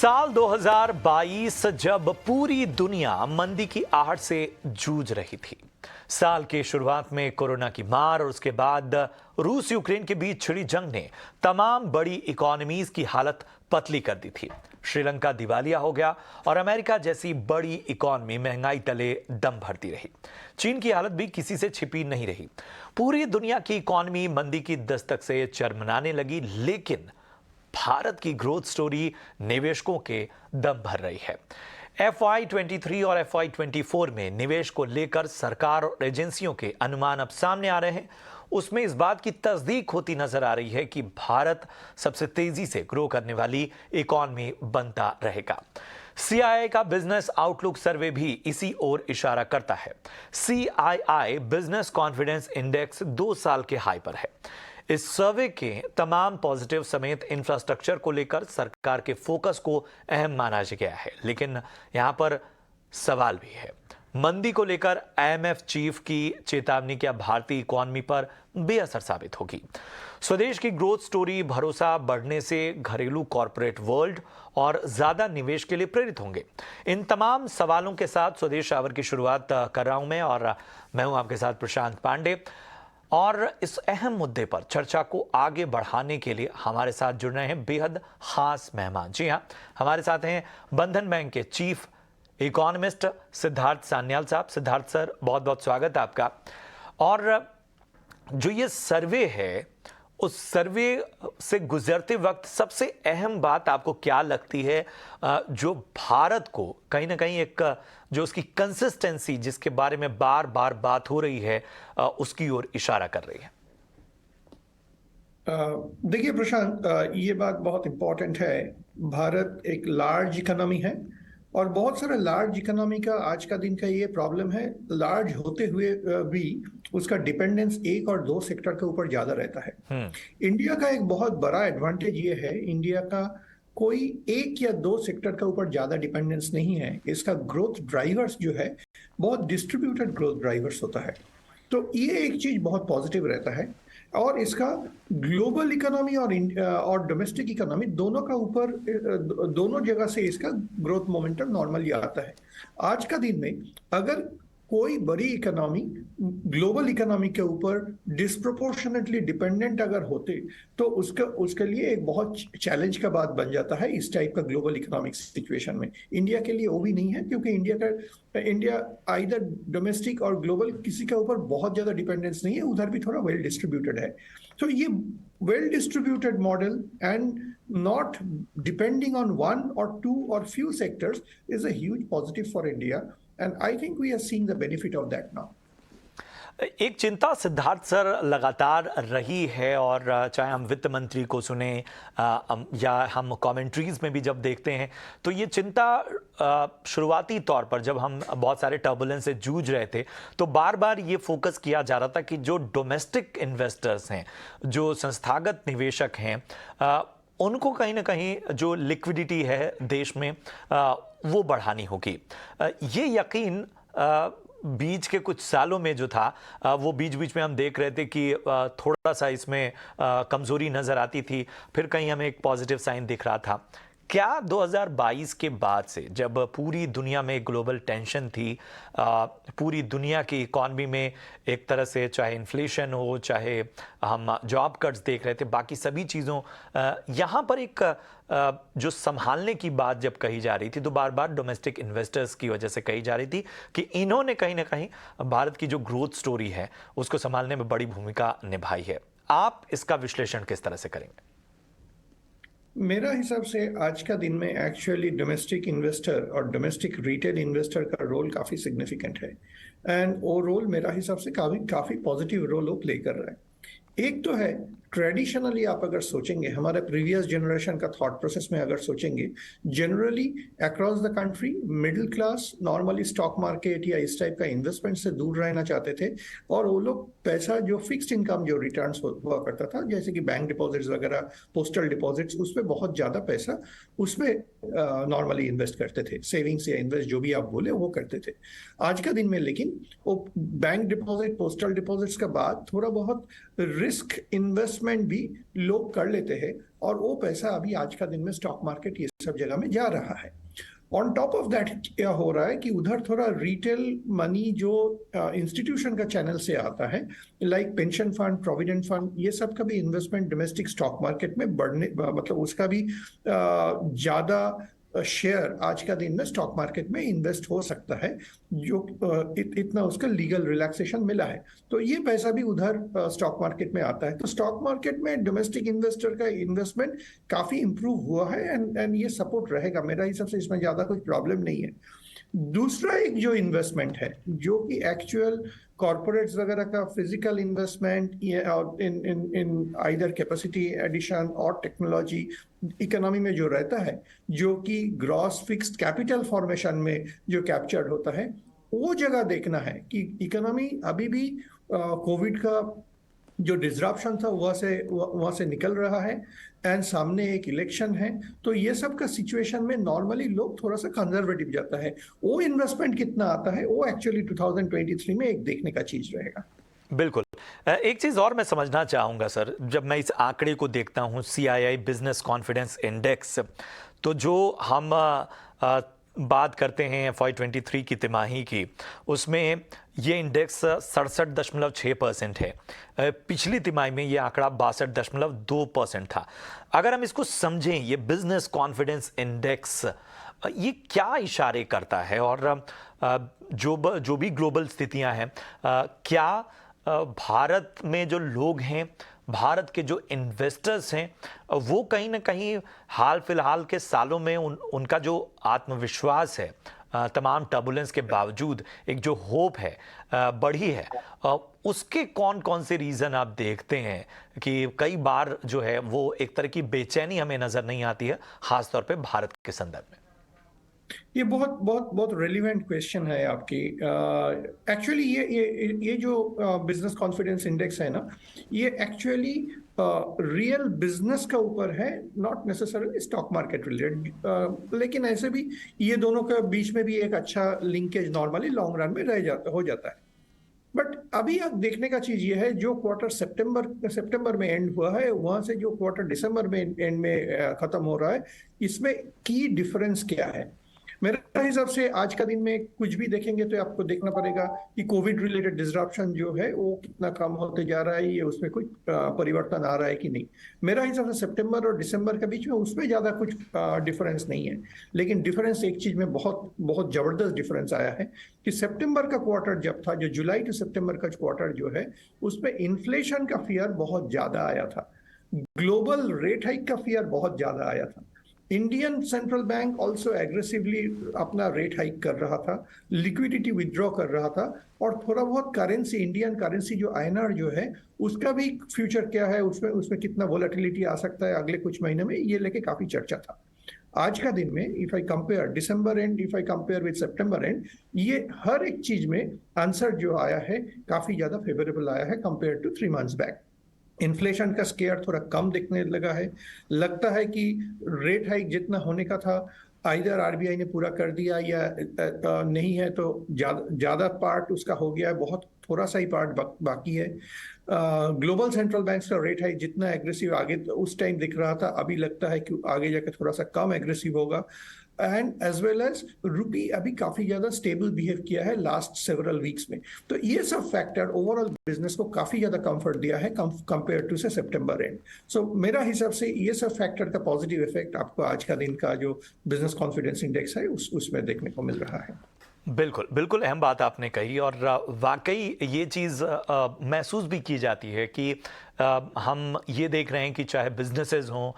साल 2022 जब पूरी दुनिया मंदी की आहट से जूझ रही थी। साल के शुरुआत में कोरोना की मार और उसके बाद रूस यूक्रेन के बीच छिड़ी जंग ने तमाम बड़ी इकोनॉमीज की हालत पतली कर दी थी। श्रीलंका दिवालिया हो गया और अमेरिका जैसी बड़ी इकोनॉमी महंगाई तले दम भरती रही। चीन की हालत भी किसी से छिपी नहीं रही। पूरी दुनिया की इकोनॉमी मंदी की दस्तक से चरमराने लगी, लेकिन भारत की ग्रोथ स्टोरी निवेशकों के दम भर रही है। FY23 और FY24 में निवेश को लेकर सरकार और एजेंसियों के अनुमान अब सामने आ रहे हैं। उसमें इस बात की तस्दीक होती नजर आ रही है कि भारत सबसे तेजी से ग्रो करने वाली इकोनॉमी बनता रहेगा। CII का बिजनेस आउटलुक सर्वे भी इसी ओर इशारा करता है। CII बिजनेस कॉन्फिडेंस इंडेक्स 2 साल के हाई पर है। इस सर्वे के तमाम पॉजिटिव समेत इंफ्रास्ट्रक्चर को लेकर सरकार के फोकस को अहम माना गया है, लेकिन यहां पर सवाल भी है। मंदी को लेकर IMF चीफ की चेतावनी क्या भारतीय इकोनॉमी पर बेअसर साबित होगी? स्वदेश की ग्रोथ स्टोरी भरोसा बढ़ने से घरेलू कॉरपोरेट वर्ल्ड और ज्यादा निवेश के लिए प्रेरित होंगे। इन तमाम सवालों के साथ स्वदेश आवर की शुरुआत कर रहा हूं मैं हूं आपके साथ प्रशांत पांडे। और इस अहम मुद्दे पर चर्चा को आगे बढ़ाने के लिए हमारे साथ जुड़ रहे हैं बेहद खास मेहमान। जी हाँ, हमारे साथ हैं बंधन बैंक के चीफ इकोनॉमिस्ट सिद्धार्थ सान्याल साहब। सिद्धार्थ सर, बहुत बहुत स्वागत है आपका। और जो ये सर्वे है, उस सर्वे से गुजरते वक्त सबसे अहम बात आपको क्या लगती है जो भारत को कहीं ना कहीं एक जो उसकी कंसिस्टेंसी जिसके बारे में बार बार बात हो रही है उसकी ओर इशारा कर रही है? देखिए प्रशांत, ये बात बहुत इंपॉर्टेंट है। भारत एक लार्ज इकोनॉमी है और बहुत सारा लार्ज इकोनॉमी का आज का दिन का ये प्रॉब्लम है, लार्ज होते हुए भी उसका डिपेंडेंस 1 और 2 सेक्टर के ऊपर ज्यादा रहता है। इंडिया का एक बहुत बड़ा एडवांटेज ये है, इंडिया का कोई 1 या 2 सेक्टर के ऊपर ज्यादा डिपेंडेंस नहीं है। इसका ग्रोथ ड्राइवर्स जो है बहुत डिस्ट्रीब्यूटेड ग्रोथ ड्राइवर्स होता है, तो ये एक चीज बहुत पॉजिटिव रहता है। और इसका ग्लोबल इकोनॉमी और डोमेस्टिक इकोनॉमी दोनों का ऊपर दोनों जगह से इसका ग्रोथ मोमेंटम नॉर्मली आता है। आज का दिन में अगर कोई बड़ी इकोनॉमी ग्लोबल इकोनॉमी के ऊपर डिस्प्रोपोर्शनेटली डिपेंडेंट अगर होते तो उसके लिए एक बहुत चैलेंज का बात बन जाता है। इस टाइप का ग्लोबल इकोनॉमिक सिचुएशन में इंडिया के लिए वो भी नहीं है, क्योंकि इंडिया आइदर डोमेस्टिक और ग्लोबल किसी के ऊपर बहुत ज्यादा डिपेंडेंस नहीं है, उधर भी थोड़ा वेल डिस्ट्रीब्यूटेड है। तो ये well distributed model and not depending on 1 or 2 or few sectors is a huge positive for India, and I think we are seeing the benefit of that now. एक चिंता सिद्धार्थ सर लगातार रही है, और चाहे हम वित्त मंत्री को सुने या हम कमेंट्रीज में भी जब देखते हैं तो ये चिंता शुरुआती तौर पर जब हम बहुत सारे टर्बुलेंस से जूझ रहे थे तो बार बार ये फोकस किया जा रहा था कि जो डोमेस्टिक इन्वेस्टर्स हैं, जो संस्थागत निवेशक हैं, उनको कहीं ना कहीं जो लिक्विडिटी है देश में वो बढ़ानी होगी। ये यकीन बीच के कुछ सालों में जो था वो बीच बीच में हम देख रहे थे कि थोड़ा सा इसमें कमजोरी नजर आती थी, फिर कहीं हमें एक पॉजिटिव साइन दिख रहा था। क्या 2022 के बाद से जब पूरी दुनिया में ग्लोबल टेंशन थी, पूरी दुनिया की इकॉनमी में एक तरह से चाहे इन्फ्लेशन हो, चाहे हम जॉब कट्स देख रहे थे, बाकी सभी चीज़ों यहाँ पर एक जो संभालने की बात जब कही जा रही थी तो बार बार डोमेस्टिक इन्वेस्टर्स की वजह से कही जा रही थी कि इन्होंने कहीं ना कहीं भारत की जो ग्रोथ स्टोरी है उसको संभालने में बड़ी भूमिका निभाई है। आप इसका विश्लेषण किस तरह से करेंगे? मेरा हिसाब से आज का दिन में एक्चुअली डोमेस्टिक इन्वेस्टर और डोमेस्टिक रिटेल इन्वेस्टर का रोल काफी सिग्निफिकेंट है, एंड वो रोल मेरा हिसाब से काफी पॉजिटिव रोल वो प्ले कर रहा है। एक तो है ट्रेडिशनली आप अगर सोचेंगे, हमारे प्रीवियस जनरेशन का थॉट प्रोसेस में अगर सोचेंगे, generally across the country middle class normally stock market या इस टाइप का इन्वेस्टमेंट से दूर रहना चाहते थे, और वो लोग पैसा जो फिक्स्ड इनकम जो रिटर्न्स हुआ करता था, जैसे कि बैंक डिपॉजिट्स वगैरह, पोस्टल डिपॉजिट्स, उसमें बहुत ज्यादा पैसा उसमें नॉर्मली इन्वेस्ट करते थे, सेविंग्स या इन्वेस्ट जो भी आप बोले वो करते थे। आज का दिन में लेकिन वो बैंक डिपॉजिट, पोस्टल डिपॉजिट्स के बाद थोड़ा बहुत रिस्क इन्वेस्टमेंट भी लोग कर लेते हैं, और वो पैसा अभी आज का दिन में स्टॉक मार्केट ये सब जगह में जा रहा है। ऑन टॉप ऑफ दैट क्या हो रहा है कि उधर थोड़ा रिटेल मनी जो इंस्टीट्यूशन का चैनल से आता है, like pension fund, provident fund, ये सब का भी इन्वेस्टमेंट डोमेस्टिक स्टॉक मार्केट में बढ़ने, मतलब उसका भी ज्यादा शेयर आज का दिन में स्टॉक मार्केट में इन्वेस्ट हो सकता है, जो इतना उसका लीगल रिलैक्सेशन मिला है। तो ये पैसा भी उधर स्टॉक मार्केट में आता है। तो स्टॉक मार्केट में डोमेस्टिक इन्वेस्टर का इन्वेस्टमेंट काफी इंप्रूव हुआ है एंड ये सपोर्ट रहेगा। मेरा हिसाब से इसमें ज्यादा कोई प्रॉब्लम नहीं है। दूसरा एक जो इन्वेस्टमेंट है जो कि एक्चुअल कॉर्पोरेट्स वगैरह का physical investment in in in either capacity addition और टेक्नोलॉजी इकोनॉमी में जो रहता है, जो कि ग्रॉस फिक्स्ड कैपिटल फॉर्मेशन में जो कैप्चर्ड होता है, वो जगह देखना है कि इकोनॉमी अभी भी कोविड का जो डिसरप्शन था वहां से निकल रहा है एंड सामने एक इलेक्शन है। तो ये सब का सिचुएशन में नॉर्मली लोग थोड़ा सा कंजर्वेटिव जाता है। वो इन्वेस्टमेंट कितना आता है वो एक्चुअली 2023 में एक देखने का चीज रहेगा। बिल्कुल। एक चीज़ और मैं समझना चाहूँगा सर, जब मैं इस आंकड़े को देखता हूँ CII बिजनेस कॉन्फिडेंस इंडेक्स, तो जो हम बात करते हैं FY23 की तिमाही की, उसमें ये इंडेक्स 67.6% है। पिछली तिमाही में ये आंकड़ा 62.2% था। अगर हम इसको समझें, ये बिजनेस कॉन्फिडेंस इंडेक्स ये क्या इशारे करता है, और जो भी ग्लोबल स्थितियां हैं, क्या भारत में जो लोग हैं, भारत के जो इन्वेस्टर्स हैं, वो कहीं ना कहीं हाल फिलहाल के सालों में उनका जो आत्मविश्वास है, तमाम टर्बुलेंस के बावजूद एक जो होप है बढ़ी है, उसके कौन कौन से रीज़न आप देखते हैं कि कई बार जो है वो एक तरह की बेचैनी हमें नज़र नहीं आती है, ख़ासतौर पे भारत के संदर्भ में? ये बहुत बहुत बहुत रेलिवेंट क्वेश्चन है आपकी। एक्चुअली ये जो बिजनेस कॉन्फिडेंस इंडेक्स है ना, ये एक्चुअली रियल बिजनेस का ऊपर है, not necessarily stock market related. लेकिन ऐसे भी ये दोनों के बीच में भी एक अच्छा लिंकेज नॉर्मली लॉन्ग रन में हो जाता है। बट अभी अब देखने का चीज ये है, जो क्वार्टर सितंबर में एंड हुआ है, वहां से जो क्वार्टर दिसंबर में एंड में खत्म हो रहा है, इसमें की डिफरेंस क्या है? मेरे हिसाब से आज का दिन में कुछ भी देखेंगे तो आपको देखना पड़ेगा कि कोविड रिलेटेड डिसरप्शन जो है वो कितना कम होते जा रहा है, ये उसमें कुछ परिवर्तन आ रहा है कि नहीं। मेरा हिसाब से सितंबर और दिसंबर के बीच में उसमें ज्यादा कुछ डिफरेंस नहीं है। लेकिन डिफरेंस एक चीज में बहुत बहुत जबरदस्त डिफरेंस आया है कि सितंबर का क्वार्टर जब था, जो जुलाई टू सितंबर का क्वार्टर जो है, उसमें इन्फ्लेशन का फियर बहुत ज्यादा आया था, ग्लोबल रेट हाइक का फियर बहुत ज्यादा आया था, Indian central bank also aggressively अपना रेट हाइक कर रहा था, लिक्विडिटी विदड्रॉ कर रहा था, और थोड़ा बहुत करेंसी, इंडियन करेंसी जो INR जो है, उसका भी फ्यूचर क्या है, उसमें कितना वोलेटिलिटी आ सकता है अगले कुछ महीने में, ये लेके काफी चर्चा था। आज का दिन में if I compare December and, if I compare with September and, ये हर एक चीज में आंसर जो आया है काफी ज्यादा फेवरेबल आया है compare to 3 months back. Inflation का स्केयर थोड़ा कम दिखने लगा है। लगता है कि रेट हाइक जितना होने का था आइदर RBI ने पूरा कर दिया या नहीं है, तो ज्यादा पार्ट उसका हो गया है, बहुत थोड़ा सा ही पार्ट बाकी है। ग्लोबल सेंट्रल बैंक्स का रेट हाइक जितना एग्रेसिव आगे तो उस टाइम दिख रहा था, अभी लगता है कि आगे जाकर थोड़ा सा कम एग्रेसिव होगा। एंड एज वेल एज रुपी अभी काफी ज्यादा स्टेबल बिहेव किया है लास्ट सेवरल वीक्स में। तो ये सब फैक्टर ओवरऑल बिजनेस को काफी ज्यादा कंफर्ट दिया है कंपेयर टू से सितंबर एंड। सो मेरा हिसाब से ये सब फैक्टर का पॉजिटिव इफेक्ट आपको आज का दिन का जो बिजनेस कॉन्फिडेंस इंडेक्स है उसमें देखने को मिल रहा है। बिल्कुल बिल्कुल अहम बात आपने कही, और वाकई ये चीज़ महसूस भी की जाती है कि हम ये देख रहे हैं कि चाहे बिजनेसेस हों,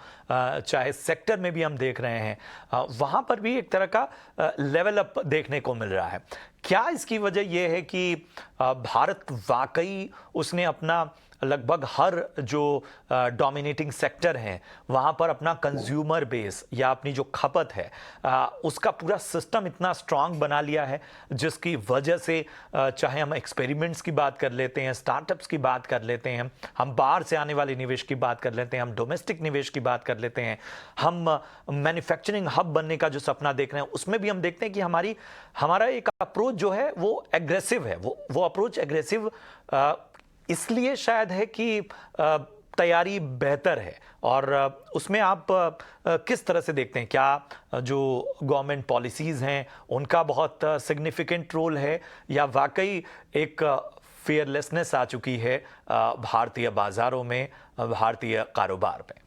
चाहे सेक्टर में भी हम देख रहे हैं, वहाँ पर भी एक तरह का लेवल अप देखने को मिल रहा है। क्या इसकी वजह यह है कि भारत वाकई उसने अपना लगभग हर जो डोमिनेटिंग सेक्टर हैं वहाँ पर अपना कंज्यूमर बेस या अपनी जो खपत है उसका पूरा सिस्टम इतना स्ट्रांग बना लिया है, जिसकी वजह से चाहे हम एक्सपेरिमेंट्स की बात कर लेते हैं, स्टार्टअप्स की बात कर लेते हैं, हम बाहर से आने वाले निवेश की बात कर लेते हैं, हम डोमेस्टिक निवेश की बात कर लेते हैं, हम मैन्युफैक्चरिंग हब बनने का जो सपना देख रहे हैं, उसमें भी हम देखते हैं कि हमारा एक अप्रोच जो है वो एग्रेसिव है। वो अप्रोच एग्रेसिव इसलिए शायद है कि तैयारी बेहतर है और उसमें आप किस तरह से देखते हैं? क्या जो गवर्नमेंट पॉलिसीज़ हैं उनका बहुत सिग्निफिकेंट रोल है, या वाकई एक फेयरलेसनेस आ चुकी है भारतीय बाज़ारों में, भारतीय कारोबार में?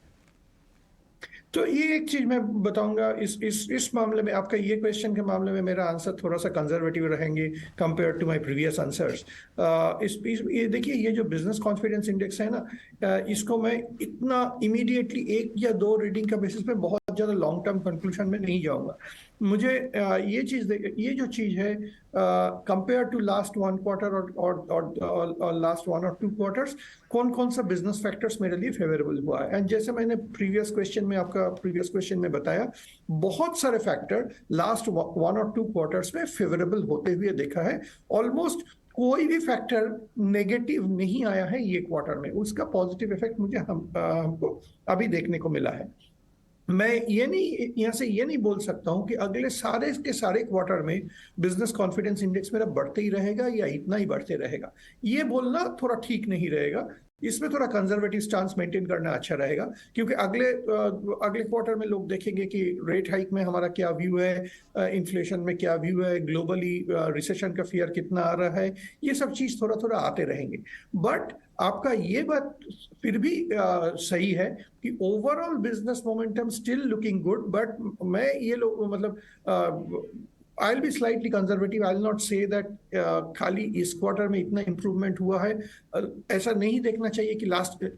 तो ये एक चीज मैं बताऊंगा इस मामले में, आपका ये क्वेश्चन के मामले में मेरा आंसर थोड़ा सा कंजर्वेटिव रहेंगे compare to my previous answers. ये देखिए, ये जो बिजनेस कॉन्फिडेंस इंडेक्स है ना, इसको मैं इतना इमीडिएटली एक या दो रीडिंग का बेसिस पे बहुत ज्यादा लॉन्ग टर्म कंक्लूजन में नहीं जाऊंगा। मुझे ये जो चीज है, compare to last one quarter और लास्ट वन और टू क्वार्टर्स, कौन कौन सा बिजनेस फैक्टर्स मेरे लिए फेवरेबल हुआ है। एंड जैसे मैंने प्रीवियस क्वेश्चन में बताया, बहुत सारे फैक्टर लास्ट वन और टू क्वार्टर्स में फेवरेबल होते हुए देखा है। ऑलमोस्ट कोई भी फैक्टर नेगेटिव नहीं आया है ये क्वार्टर में, उसका पॉजिटिव इफेक्ट हमको अभी देखने को मिला है। मैं यहाँ से ये नहीं बोल सकता हूं कि अगले सारे के सारे क्वार्टर में बिजनेस कॉन्फिडेंस इंडेक्स मेरा बढ़ते ही रहेगा या इतना ही बढ़ते रहेगा। ये बोलना थोड़ा ठीक नहीं रहेगा। इसमें थोड़ा कंजर्वेटिव स्टांस मेंटेन करना अच्छा रहेगा, क्योंकि अगले क्वार्टर में लोग देखेंगे कि रेट हाइक में हमारा क्या व्यू है, इन्फ्लेशन में क्या व्यू है, ग्लोबली रिसेशन का फियर कितना आ रहा है। ये सब चीज थोड़ा थोड़ा आते रहेंगे। बट आपका ये बात फिर भी सही है कि overall business momentum still looking good. But मैं ये लोग मतलब I'll be slightly conservative. I'll not say that खाली इस क्वार्टर में इतना इंप्रूवमेंट हुआ है, ऐसा नहीं देखना चाहिए कि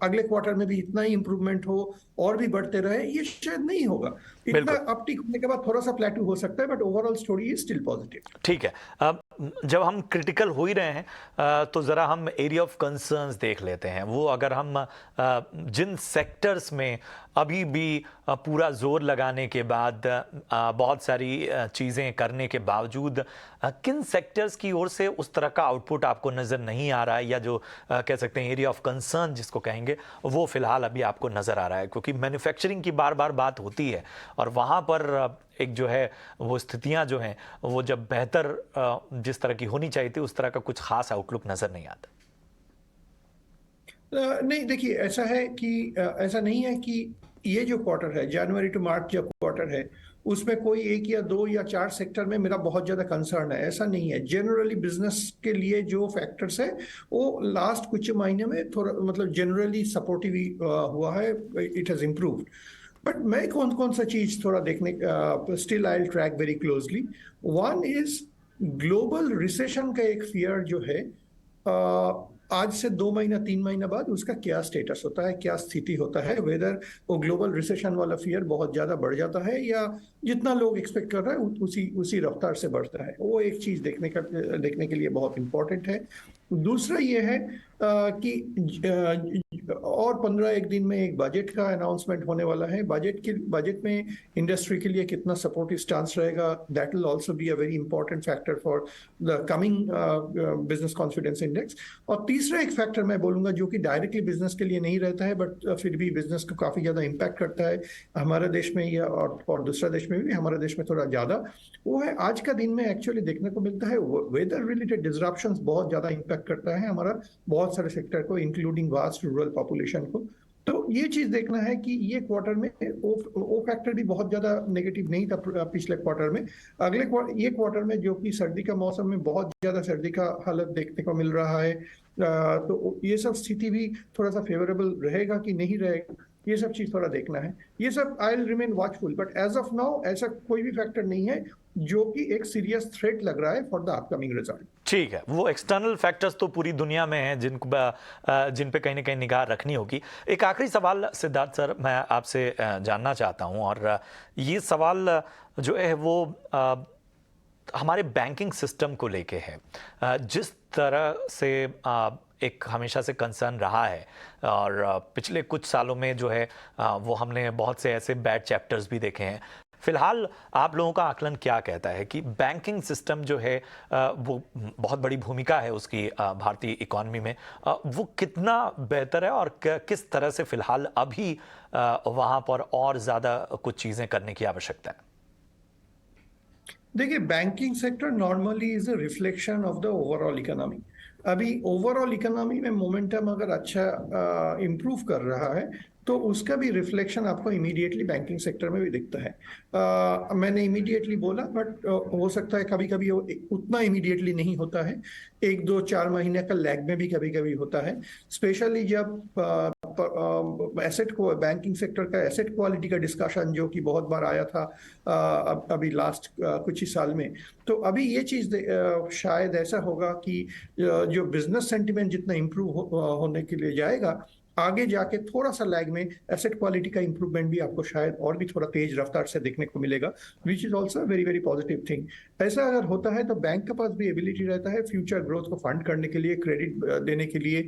अगले क्वार्टर में भी इतना ही इंप्रूवमेंट हो और भी बढ़ते रहे। ये शायद नहीं होगा। इतना अपटिक होने के बाद थोड़ा सा प्लेटू हो सकता है, but overall story is still positive. ठीक है, अब जब हम क्रिटिकल हो ही रहे हैं तो ज़रा हम एरिया ऑफ कंसर्न्स देख लेते हैं। वो अगर हम जिन सेक्टर्स में अभी भी पूरा जोर लगाने के बाद, बहुत सारी चीज़ें करने के बावजूद, किन सेक्टर्स की ओर से उस तरह का आउटपुट आपको नज़र नहीं आ रहा है, या जो कह सकते हैं एरिया ऑफ कंसर्न जिसको कहेंगे, वो फिलहाल अभी आपको नज़र आ रहा है? क्योंकि मैन्युफैक्चरिंग की बार बार बात होती है और वहाँ पर एक जो है वो स्थितियाँ जो हैं वो जब बेहतर जिस तरह की होनी चाहिए थी उस तरह का कुछ खास आउटलुक नज़र नहीं आता। नहीं, देखिए, ऐसा नहीं है कि ये जो क्वार्टर है, जनवरी टू मार्च जो क्वार्टर है, उसमें कोई एक या दो या चार सेक्टर में मेरा बहुत ज्यादा कंसर्न है, ऐसा नहीं है। जनरली बिजनेस के लिए जो फैक्टर्स है वो लास्ट कुछ महीने में थोड़ा मतलब जनरली सपोर्टिव हुआ है, इट हैज इम्प्रूव्ड। बट मैं कौन कौन सा चीज थोड़ा देखने, still I will track very closely. One is global recession का एक फियर जो है, आज से 2 महीना 3 महीना बाद उसका क्या स्टेटस होता है, क्या स्थिति होता है, वेदर वो ग्लोबल रिसेशन वाला फियर बहुत ज्यादा बढ़ जाता है या जितना लोग एक्सपेक्ट कर रहे हैं उसी रफ्तार से बढ़ता है। वो एक चीज देखने के लिए बहुत इंपॉर्टेंट है। दूसरा ये है कि और 15 दिन में एक बजट का अनाउंसमेंट होने वाला है। बजट में इंडस्ट्री के लिए कितना सपोर्टिव स्टांस रहेगा, that will also be a very important factor for the coming business confidence index. और तीसरा एक फैक्टर मैं बोलूंगा जो कि डायरेक्टली बिजनेस के लिए नहीं रहता है, बट फिर भी बिजनेस को काफी ज्यादा इम्पैक्ट करता है हमारे देश में या और दूसरा देश में भी, हमारे देश में थोड़ा ज्यादा, वो है आज का दिन में एक्चुअली देखने को मिलता है वेदर रिलेटेड डिसरप्शंस बहुत ज्यादा इम्पैक्ट करता है हमारा बहुत सारे सेक्टर को, इंक्लूडिंग वास्ट रूरल पॉपुलेशन को। तो ये चीज देखना है कि ये क्वार्टर में वो फैक्टर भी बहुत ज्यादा नेगेटिव नहीं था पिछले क्वार्टर में। ये क्वार्टर में जो कि सर्दी का मौसम में बहुत ज्यादा सर्दी का हालत देखने को मिल रहा है, तो ये सब स्थिति भी थोड़ा सा फेवरेबल रहेगा कि नहीं रहेगा, ये सब चीज थोड़ा देखना है। ये सब I will remain watchful, but as of now ऐसा कोई भी फैक्टर नहीं है जो कि एक सीरियस थ्रेट लग रहा है फॉर द अपकमिंग रिजल्ट। ठीक है, वो एक्सटर्नल फैक्टर्स तो पूरी दुनिया में हैं जिन पे कहीं ना कहीं निगाह रखनी होगी। एक आखिरी सवाल सिद्धार्थ सर मैं आपसे जानना चाहता हूं, और ये सवाल जो है वो हमारे बैंकिंग सिस्टम को लेके है। जिस तरह से एक हमेशा से कंसर्न रहा है, और पिछले कुछ सालों में जो है वो हमने बहुत से ऐसे बैड चैप्टर्स भी देखे हैं। फिलहाल आप लोगों का आकलन क्या कहता है कि बैंकिंग सिस्टम जो है वो बहुत बड़ी भूमिका है उसकी भारतीय इकॉनमी में, वो कितना बेहतर है और किस तरह से फिलहाल अभी वहाँ पर और ज़्यादा कुछ चीज़ें करने की आवश्यकता है? देखिए, banking sector normally is a reflection of the overall economy. अभी ओवरऑल इकोनॉमी में मोमेंटम अगर अच्छा इम्प्रूव कर रहा है तो उसका भी रिफ्लेक्शन आपको इमीडिएटली बैंकिंग सेक्टर में भी दिखता है। मैंने इमीडिएटली बोला, बट हो सकता है कभी कभी उतना इमीडिएटली नहीं होता है, 1 2 4 महीने का लैग में भी कभी कभी होता है। स्पेशली जब एसेट को बैंकिंग सेक्टर का एसेट क्वालिटी का डिस्कशन जो कि बहुत बार आया था अभी लास्ट कुछ ही साल में, तो अभी ये चीज शायद ऐसा होगा कि जो बिजनेस सेंटिमेंट जितना इम्प्रूव होने के लिए जाएगा, आगे जाके थोड़ा सा लैग में एसेट क्वालिटी का इंप्रूवमेंट भी आपको शायद और भी थोड़ा तेज रफ्तार से देखने को मिलेगा, which is also very very positive thing. ऐसा अगर होता है तो बैंक के पास भी एबिलिटी रहता है फ्यूचर ग्रोथ को फंड करने के लिए, क्रेडिट देने के लिए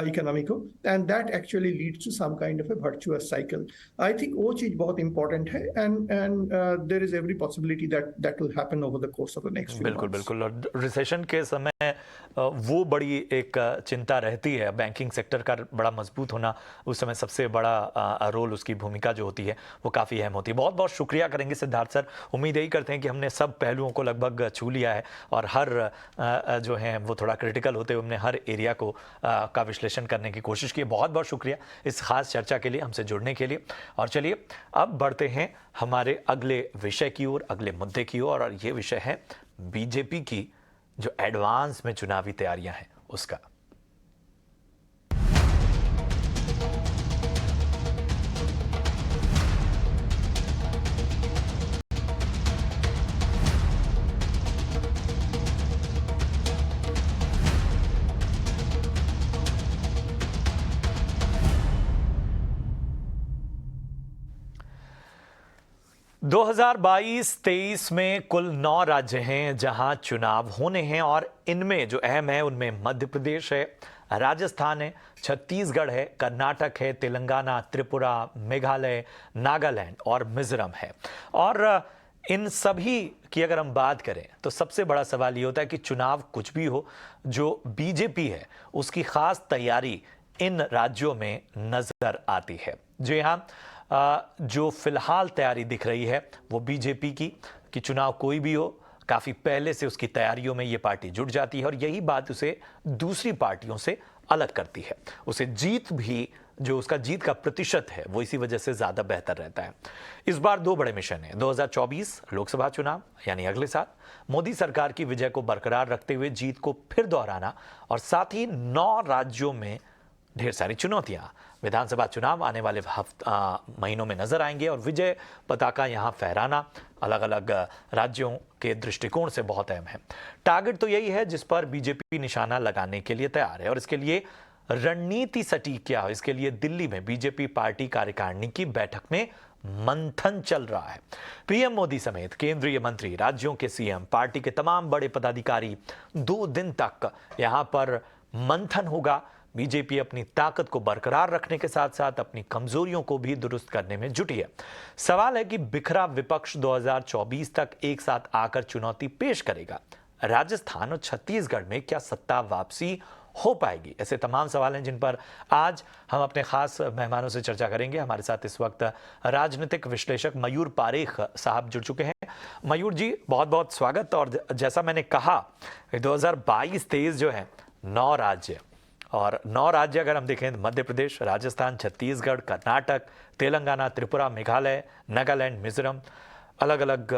इकोनॉमी को, and that actually leads to some kind of a virtuous cycle. I think वो चीज बहुत इंपॉर्टेंट है, and there is every possibility that that will happen over the course of the next few बिल्कुल months. बिल्कुल। और recession के समय वो बड़ी एक चिंता रहती है, बैंकिंग सेक्टर का बड़ा मजबूत होना उस समय सबसे बड़ा रोल, उसकी भूमिका जो होती है वो काफ़ी अहम होती है। बहुत बहुत शुक्रिया करेंगे सिद्धार्थ सर। उम्मीद यही करते हैं कि हमने सब पहलुओं को लगभग छू लिया है और हर जो है वो थोड़ा क्रिटिकल होते हुए हमने हर एरिया को का विश्लेषण करने की कोशिश की। बहुत बहुत शुक्रिया इस खास चर्चा के लिए, हमसे जुड़ने के लिए। और चलिए अब बढ़ते हैं हमारे अगले विषय की ओर, अगले मुद्दे की ओर, और ये विषय है बीजेपी की जो एडवांस में चुनावी तैयारियां हैं उसका। दो 2022-23 में कुल 9 राज्य हैं जहां चुनाव होने हैं, और इनमें जो अहम है उनमें मध्य प्रदेश है, राजस्थान है, छत्तीसगढ़ है, कर्नाटक है, तेलंगाना, त्रिपुरा, मेघालय, नागालैंड और मिजोरम है। और इन सभी की अगर हम बात करें तो सबसे बड़ा सवाल ये होता है कि चुनाव कुछ भी हो, जो बीजेपी है उसकी खास तैयारी इन राज्यों में नजर आती है। जो यहाँ जो फिलहाल तैयारी दिख रही है वो बीजेपी की, कि चुनाव कोई भी हो काफी पहले से उसकी तैयारियों में ये पार्टी जुट जाती है, और यही बात उसे दूसरी पार्टियों से अलग करती है। उसे जीत भी, जो उसका जीत का प्रतिशत है वो इसी वजह से ज्यादा बेहतर रहता है। इस बार 2 बड़े मिशन हैं। 2024 लोकसभा चुनाव यानी अगले साल, मोदी सरकार की विजय को बरकरार रखते हुए जीत को फिर दोहराना, और साथ ही 9 राज्यों में ढेर सारी चुनौतियां। विधानसभा चुनाव आने वाले महीनों में नजर आएंगे, और विजय पताका यहां फहराना अलग अलग राज्यों के दृष्टिकोण से बहुत अहम है। टारगेट तो यही है जिस पर बीजेपी निशाना लगाने के लिए तैयार है, और इसके लिए रणनीति सटीक क्या हो, इसके लिए दिल्ली में बीजेपी पार्टी कार्यकारिणी की बैठक में मंथन चल रहा है। पीएम मोदी समेत केंद्रीय मंत्री, राज्यों के सीएम, पार्टी के तमाम बड़े पदाधिकारी, 2 दिन तक यहां पर मंथन होगा। बीजेपी अपनी ताकत को बरकरार रखने के साथ साथ अपनी कमजोरियों को भी दुरुस्त करने में जुटी है। सवाल है कि बिखरा विपक्ष 2024 तक एक साथ आकर चुनौती पेश करेगा। राजस्थान और छत्तीसगढ़ में क्या सत्ता वापसी हो पाएगी? ऐसे तमाम सवाल हैं जिन पर आज हम अपने खास मेहमानों से चर्चा करेंगे। हमारे साथ इस वक्त राजनीतिक विश्लेषक मयूर पारेख साहब जुड़ चुके हैं। मयूर जी, बहुत बहुत स्वागत। और जैसा मैंने कहा, 2022-23 जो है 9 राज्य, और 9 राज्य अगर हम देखें, मध्य प्रदेश, राजस्थान, छत्तीसगढ़, कर्नाटक, तेलंगाना, त्रिपुरा, मेघालय, नागालैंड, मिजोरम, अलग अलग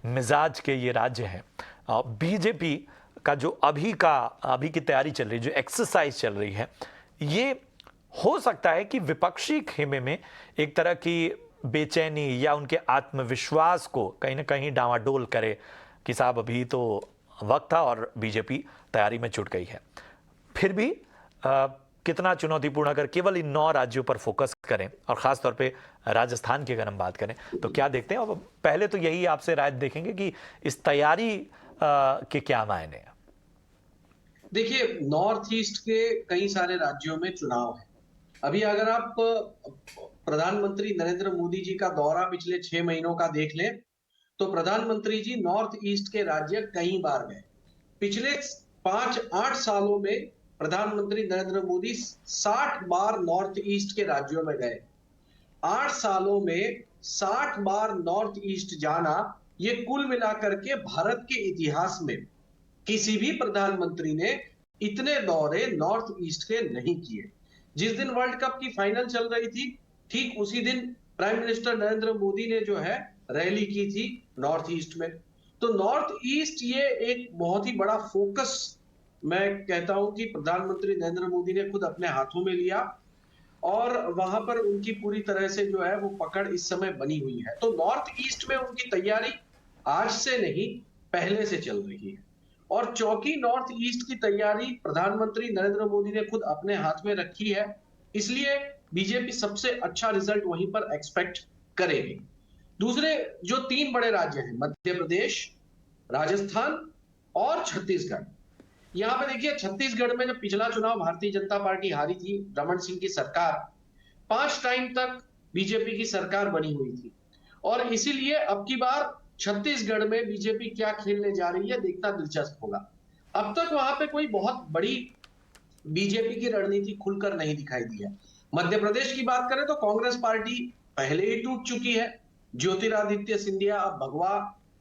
मिजाज के ये राज्य हैं। बीजेपी का जो अभी की तैयारी चल रही है, जो एक्सरसाइज चल रही है, ये हो सकता है कि विपक्षी खेमे में एक तरह की बेचैनी या उनके आत्मविश्वास को कहीं ना कहीं डावाडोल करे कि साहब अभी तो वक्त था और बीजेपी तैयारी में जुट गई है। फिर भी कितना चुनौतीपूर्ण, अगर केवल इन 9 राज्यों पर फोकस करें, और खास तौर पे राजस्थान की अगर हम बात करें, तो क्या देखते हैं? और पहले तो यही आपसे राय देखेंगे कि इस तैयारी के क्या मायने हैं। देखिए, नॉर्थ ईस्ट के कई सारे राज्यों में चुनाव है। अभी अगर आप प्रधानमंत्री नरेंद्र मोदी जी का दौरा पिछले 6 महीनों का देख लें, तो प्रधानमंत्री जी नॉर्थ ईस्ट के राज्य कई बार गए। पिछले 5-8 सालों में प्रधानमंत्री नरेंद्र मोदी 60 बार नॉर्थ ईस्ट के राज्यों में गए। 8 सालों में 60 बार नॉर्थ ईस्ट जाना, ये कुल मिलाकर के भारत के इतिहास में किसी भी प्रधानमंत्री ने इतने दौरे नॉर्थ ईस्ट के नहीं किए। जिस दिन वर्ल्ड कप की फाइनल चल रही थी, ठीक उसी दिन प्राइम मिनिस्टर नरेंद्र मोदी ने जो है रैली की थी नॉर्थ ईस्ट में। तो नॉर्थ ईस्ट ये एक बहुत ही बड़ा फोकस, मैं कहता हूं कि प्रधानमंत्री नरेंद्र मोदी ने खुद अपने हाथों में लिया और वहां पर उनकी पूरी तरह से जो है वो पकड़ इस समय बनी हुई है। तो नॉर्थ ईस्ट में उनकी तैयारी आज से नहीं, पहले से चल रही है। और चौकी नॉर्थ ईस्ट की तैयारी प्रधानमंत्री नरेंद्र मोदी ने खुद अपने हाथ में रखी है, इसलिए बीजेपी सबसे अच्छा रिजल्ट वहीं पर एक्सपेक्ट करेगी। दूसरे जो 3 बड़े राज्य हैं, मध्य प्रदेश, राजस्थान और छत्तीसगढ़। यहां पे देखिए, छत्तीसगढ़ में जब पिछला चुनाव भारतीय जनता पार्टी हारी थी, रमन सिंह की सरकार, 5 टाइम तक बीजेपी की सरकार बनी हुई थी और इसीलिए अब की बार छत्तीसगढ़ में बीजेपी क्या खेलने जा रही है, देखना दिलचस्प होगा। अब तक वहां पे कोई बहुत बड़ी बीजेपी की रणनीति खुलकर नहीं दिखाई दी है। मध्य प्रदेश की बात करें तो कांग्रेस पार्टी पहले ही टूट चुकी है। ज्योतिरादित्य सिंधिया अब भगवा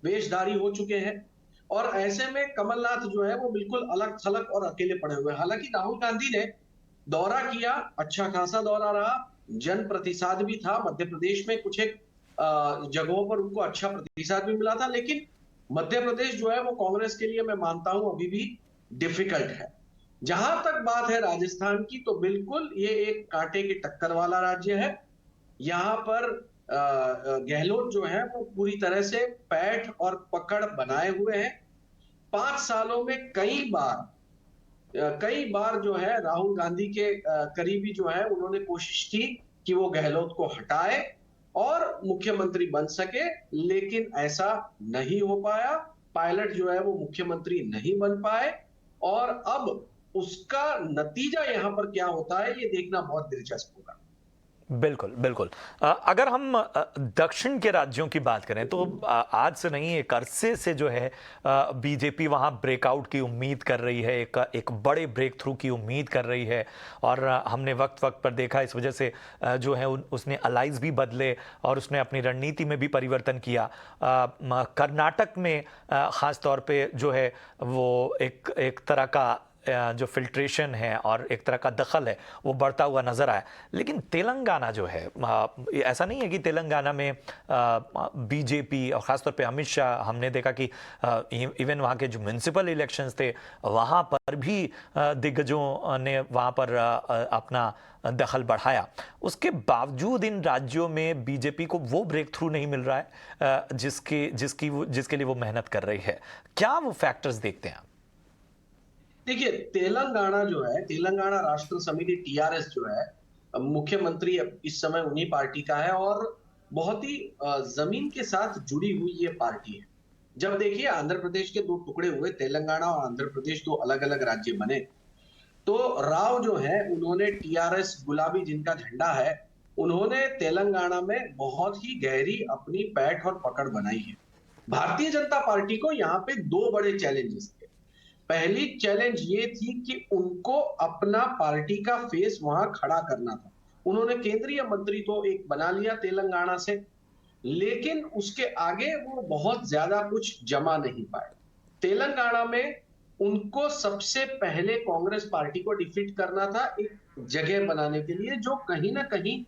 वेशधारी हो चुके हैं और ऐसे में कमलनाथ जो है वो बिल्कुल अलग थलग और अकेले पड़े हुए हैं। हालांकि राहुल गांधी ने दौरा किया, अच्छा खासा दौरा रहा, जन प्रतिसाद भी था। मध्य प्रदेश में कुछ एक जगहों पर उनको अच्छा प्रतिसाद भी मिला था, लेकिन मध्य प्रदेश जो है वो कांग्रेस के लिए मैं मानता हूं अभी भी डिफिकल्ट है। जहां तक बात है राजस्थान की, तो बिल्कुल ये एक कांटे की टक्कर वाला राज्य है। यहाँ पर गहलोत जो है वो पूरी तरह से पैठ और पकड़ बनाए हुए हैं। 5 सालों में कई बार जो है राहुल गांधी के करीबी जो है उन्होंने कोशिश की कि वो गहलोत को हटाए और मुख्यमंत्री बन सके, लेकिन ऐसा नहीं हो पाया। पायलट जो है वो मुख्यमंत्री नहीं बन पाए और अब उसका नतीजा यहां पर क्या होता है, ये देखना बहुत दिलचस्प होगा। बिल्कुल बिल्कुल। अगर हम दक्षिण के राज्यों की बात करें तो आज से नहीं, एक अरसे से जो है बीजेपी वहां ब्रेकआउट की उम्मीद कर रही है, एक बड़े ब्रेक थ्रू की उम्मीद कर रही है। और हमने वक्त वक्त पर देखा, इस वजह से जो है उसने अलाइज भी बदले और उसने अपनी रणनीति में भी परिवर्तन किया। कर्नाटक में खास तौर पे जो है वो एक तरह का जो फिल्ट्रेशन है और एक तरह का दखल है वो बढ़ता हुआ नजर आया। लेकिन तेलंगाना जो है, ऐसा नहीं है कि तेलंगाना में बीजेपी और ख़ासतौर पे अमित शाह, हमने देखा कि इवन वहाँ के जो म्यूनसिपल इलेक्शंस थे वहाँ पर भी दिग्गजों ने वहाँ पर अपना दखल बढ़ाया। उसके बावजूद इन राज्यों में बीजेपी को वो ब्रेक थ्रू नहीं मिल रहा है जिसके लिए वो मेहनत कर रही है। क्या वो फैक्टर्स देखते हैं? देखिए, तेलंगाना जो है, तेलंगाना राष्ट्र समिति टीआरएस जो है, मुख्यमंत्री इस समय उन्हीं पार्टी का है और बहुत ही जमीन के साथ जुड़ी हुई ये पार्टी है। जब देखिए आंध्र प्रदेश के 2 टुकड़े हुए, तेलंगाना और आंध्र प्रदेश 2 अलग अलग राज्य बने, तो राव जो है उन्होंने टीआरएस, गुलाबी जिनका झंडा है, उन्होंने तेलंगाना में बहुत ही गहरी अपनी पैठ और पकड़ बनाई है। भारतीय जनता पार्टी को यहाँ पे 2 बड़े चैलेंजेस थे। पहली चैलेंज ये थी कि उनको अपना पार्टी का फेस वहां खड़ा करना था। उन्होंने केंद्रीय मंत्री तो एक बना लिया तेलंगाना से, लेकिन उसके आगे वो बहुत ज्यादा कुछ जमा नहीं पाए। तेलंगाना में उनको सबसे पहले कांग्रेस पार्टी को डिफीट करना था, एक जगह बनाने के लिए, जो कहीं ना कहीं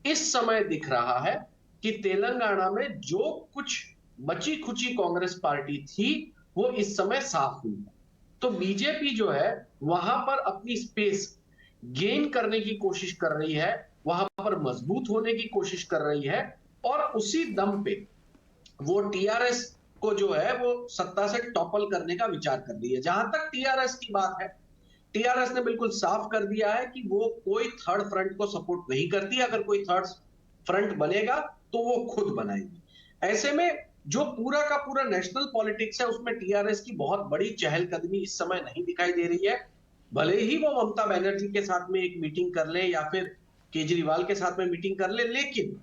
इस समय दिख रहा है कि तेलंगाना में जो कुछ बची खुची कांग्रेस पार्टी थी वो इस समय साफ हुई है। तो बीजेपी जो है वहां पर अपनी स्पेस गेन करने की कोशिश कर रही है, वहां पर मजबूत होने की कोशिश कर रही है और उसी दम पे वो टीआरएस को जो है वो सत्ता से टॉपल करने का विचार कर रही है। जहां तक टीआरएस की बात है, टीआरएस ने बिल्कुल साफ कर दिया है कि वो कोई थर्ड फ्रंट को सपोर्ट नहीं करती। अगर कोई थर्ड फ्रंट बनेगा तो वो खुद बनाएगी। ऐसे में जो पूरा का पूरा नेशनल पॉलिटिक्स है उसमें टीआरएस की बहुत बड़ी चहलकदमी इस समय नहीं दिखाई दे रही है। भले ही वो ममता बनर्जी के साथ में एक मीटिंग कर ले या फिर केजरीवाल के साथ में मीटिंग कर ले, लेकिन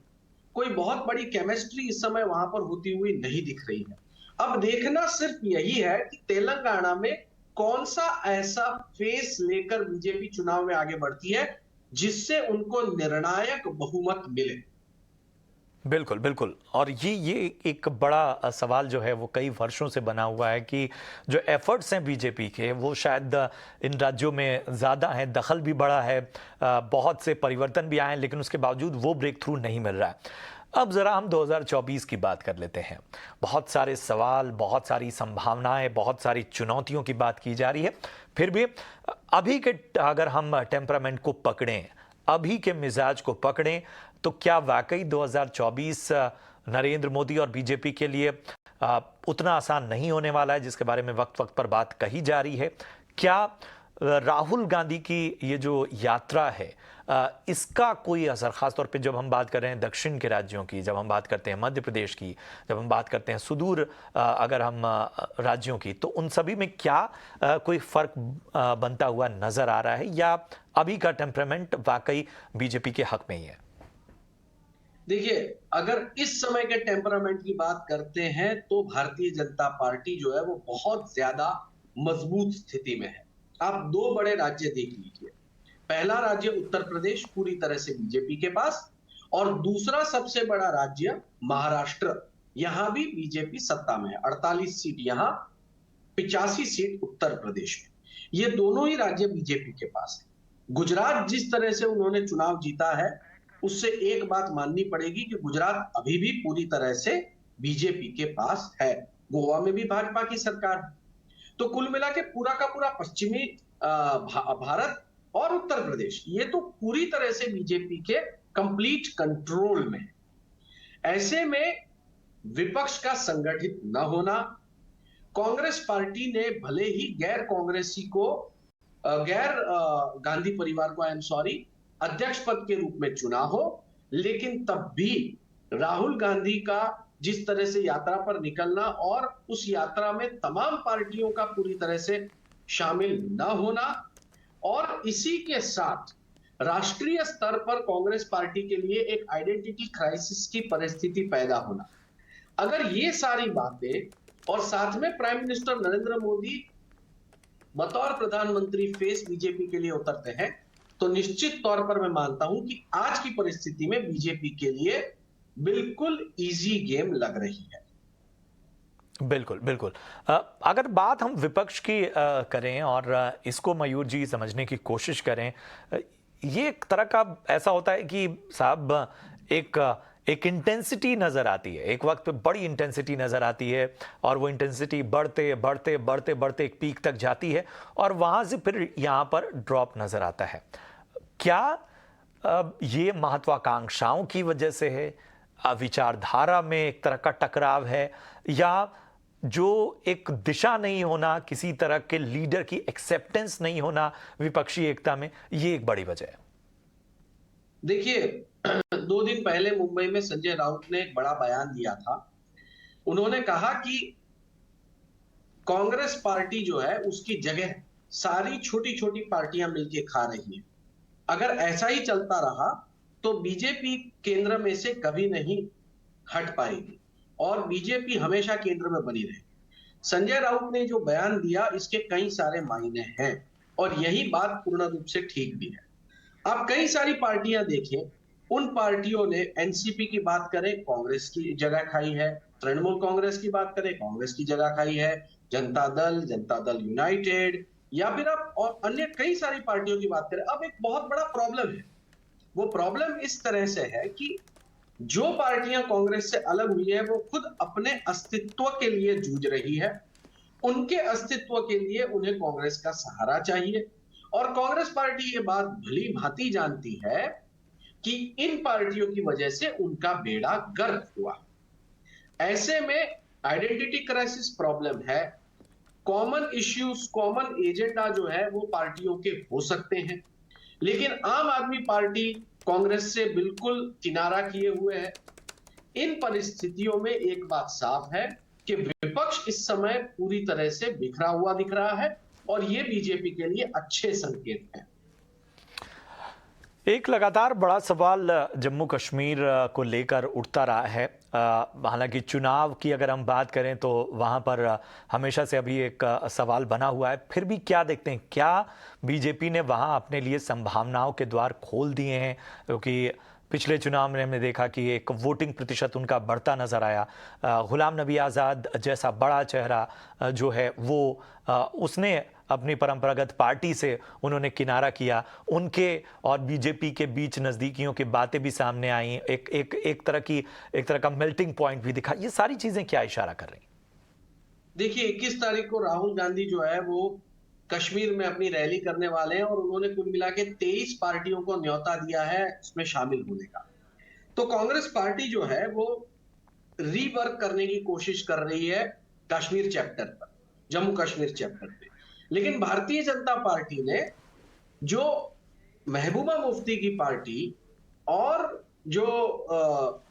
कोई बहुत बड़ी केमिस्ट्री इस समय वहां पर होती हुई नहीं दिख रही है। अब देखना सिर्फ यही है कि तेलंगाना में कौन सा ऐसा फेस लेकर बीजेपी चुनाव में आगे बढ़ती है जिससे उनको निर्णायक बहुमत मिले। बिल्कुल, बिल्कुल। और ये एक बड़ा सवाल जो है वो कई वर्षों से बना हुआ है कि जो एफर्ट्स हैं बीजेपी के वो शायद इन राज्यों में ज़्यादा हैं, दखल भी बड़ा है, बहुत से परिवर्तन भी आए हैं, लेकिन उसके बावजूद वो ब्रेक थ्रू नहीं मिल रहा है। अब ज़रा हम 2024 की बात कर लेते हैं। बहुत सारे सवाल, बहुत सारी संभावनाएं, बहुत सारी चुनौतियों की बात की जा रही है। फिर भी अभी के अगर हम टेम्परामेंट को पकड़ें, अभी के मिजाज को पकड़ें, तो क्या वाकई 2024 नरेंद्र मोदी और बीजेपी के लिए उतना आसान नहीं होने वाला है जिसके बारे में वक्त वक्त पर बात कही जा रही है? क्या राहुल गांधी की ये जो यात्रा है इसका कोई असर, खासतौर पे जब हम बात कर रहे हैं दक्षिण के राज्यों की, जब हम बात करते हैं मध्य प्रदेश की, जब हम बात करते हैं सुदूर अगर हम राज्यों की, तो उन सभी में क्या कोई फर्क बनता हुआ नजर आ रहा है, या अभी का टेम्परामेंट वाकई बीजेपी के हक में ही है? देखिए, अगर इस समय के टेम्परामेंट की बात करते हैं तो भारतीय जनता पार्टी जो है वो बहुत ज्यादा मजबूत स्थिति में है। आप दो बड़े राज्य देख लीजिए। पहला राज्य उत्तर प्रदेश पूरी तरह से बीजेपी के पास, और दूसरा सबसे बड़ा राज्य महाराष्ट्र, यहां भी बीजेपी सत्ता में है। 48 सीट यहां, 85 सीट उत्तर प्रदेश में। ये दोनों ही राज्य बीजेपी के पास है। गुजरात जिस तरह से उन्होंने चुनाव जीता है, उससे एक बात माननी पड़ेगी कि गुजरात अभी भी पूरी तरह से बीजेपी के पास है। गोवा में भी भाजपा की सरकार है। तो कुल मिला के पूरा का पूरा पश्चिमी भारत और उत्तर प्रदेश, ये तो पूरी तरह से बीजेपी के कंप्लीट कंट्रोल में है। ऐसे में विपक्ष का संगठित न होना, कांग्रेस पार्टी ने भले ही गैर कांग्रेसी को, गैर गांधी परिवार को, आई एम सॉरी, अध्यक्ष पद के रूप में चुना हो, लेकिन तब भी राहुल गांधी का जिस तरह से यात्रा पर निकलना और उस यात्रा में तमाम पार्टियों का पूरी तरह से शामिल न होना, और इसी के साथ राष्ट्रीय स्तर पर कांग्रेस पार्टी के लिए एक आइडेंटिटी क्राइसिस की परिस्थिति पैदा होना, अगर ये सारी बातें, और साथ में प्राइम मिनिस्टर नरेंद्र मोदी बतौर प्रधानमंत्री फेस बीजेपी के लिए उतरते हैं, तो निश्चित तौर पर मैं मानता हूं कि आज की परिस्थिति में बीजेपी के लिए बिल्कुल इजी गेम लग रही है। बिल्कुल, बिल्कुल। अगर बात हम विपक्ष की करें और इसको मयूर जी समझने की कोशिश करें, ये एक तरह का ऐसा होता है कि साहब एक इंटेंसिटी नजर आती है, एक वक्त पे बड़ी इंटेंसिटी नजर आती है, और वो इंटेंसिटी बढ़ते बढ़ते बढ़ते बढ़ते एक पीक तक जाती है, और वहां से फिर यहाँ पर ड्रॉप नजर आता है। क्या ये महत्वाकांक्षाओं की वजह से है, विचारधारा में एक तरह का टकराव है, या जो एक दिशा नहीं होना, किसी तरह के लीडर की एक्सेप्टेंस नहीं होना विपक्षी एकता में, ये एक बड़ी वजह है? देखिए, 2 दिन पहले मुंबई में संजय राउत ने एक बड़ा बयान दिया था। उन्होंने कहा कि कांग्रेस पार्टी जो है उसकी जगह सारी छोटी छोटी पार्टियां मिलकर खा रही हैं। अगर ऐसा ही चलता रहा तो बीजेपी केंद्र में से कभी नहीं हट पाएगी और बीजेपी हमेशा केंद्र में बनी रहेगी। संजय राउत ने जो बयान दिया, इसके कई सारे मायने हैं, और यही बात पूर्ण रूप से ठीक भी है। आप कई सारी पार्टियां देखें, उन पार्टियों ने एनसीपी की बात करें, कांग्रेस की जगह खाई है, तृणमूल कांग्रेस की बात करें, कांग्रेस की जगह खाई है, जनता दल यूनाइटेड, या फिर आप और अन्य कई सारी पार्टियों की बात करें। अब एक बहुत बड़ा प्रॉब्लम है। वो प्रॉब्लम इस तरह से है कि जो पार्टियां कांग्रेस से अलग हुई है वो खुद अपने अस्तित्व के लिए जूझ रही है। उनके अस्तित्व के लिए उन्हें कांग्रेस का सहारा चाहिए, और कांग्रेस पार्टी ये बात भली भांति जानती है कि इन पार्टियों की वजह से उनका बेड़ा गर्क हुआ। ऐसे में आइडेंटिटी क्राइसिस प्रॉब्लम है। कॉमन इश्यूज, कॉमन एजेंडा जो है वो पार्टियों के हो सकते हैं, लेकिन आम आदमी पार्टी कांग्रेस से बिल्कुल किनारा किए हुए है। इन परिस्थितियों में एक बात साफ है कि विपक्ष इस समय पूरी तरह से बिखरा हुआ दिख रहा है, और ये बीजेपी के लिए अच्छे संकेत हैं। एक लगातार बड़ा सवाल जम्मू कश्मीर को लेकर उठता रहा है। हालांकि चुनाव की अगर हम बात करें तो वहां पर हमेशा से अभी एक सवाल बना हुआ है। फिर भी क्या देखते हैं, क्या बीजेपी ने वहां अपने लिए संभावनाओं के द्वार खोल दिए हैं? क्योंकि पिछले चुनाव में हमने देखा कि एक वोटिंग प्रतिशत उनका बढ़ता नजर आया। गुलाम नबी आज़ाद जैसा बड़ा चेहरा जो है वो उसने अपनी परंपरागत पार्टी से उन्होंने किनारा किया। उनके और बीजेपी के बीच नज़दीकियों की बातें भी सामने आई। एक तरह का मेल्टिंग पॉइंट भी दिखा। ये सारी चीज़ें क्या इशारा कर रही? देखिए 21 तारीख को राहुल गांधी जो है वो कश्मीर में अपनी रैली करने वाले हैं और उन्होंने कुल मिला के 23 पार्टियों को न्योता दिया है इसमें शामिल होने का। तो कांग्रेस पार्टी जो है वो रीवर्क करने की कोशिश कर रही है कश्मीर चैप्टर पर, जम्मू कश्मीर चैप्टर पे। लेकिन भारतीय जनता पार्टी ने जो महबूबा मुफ्ती की पार्टी और जो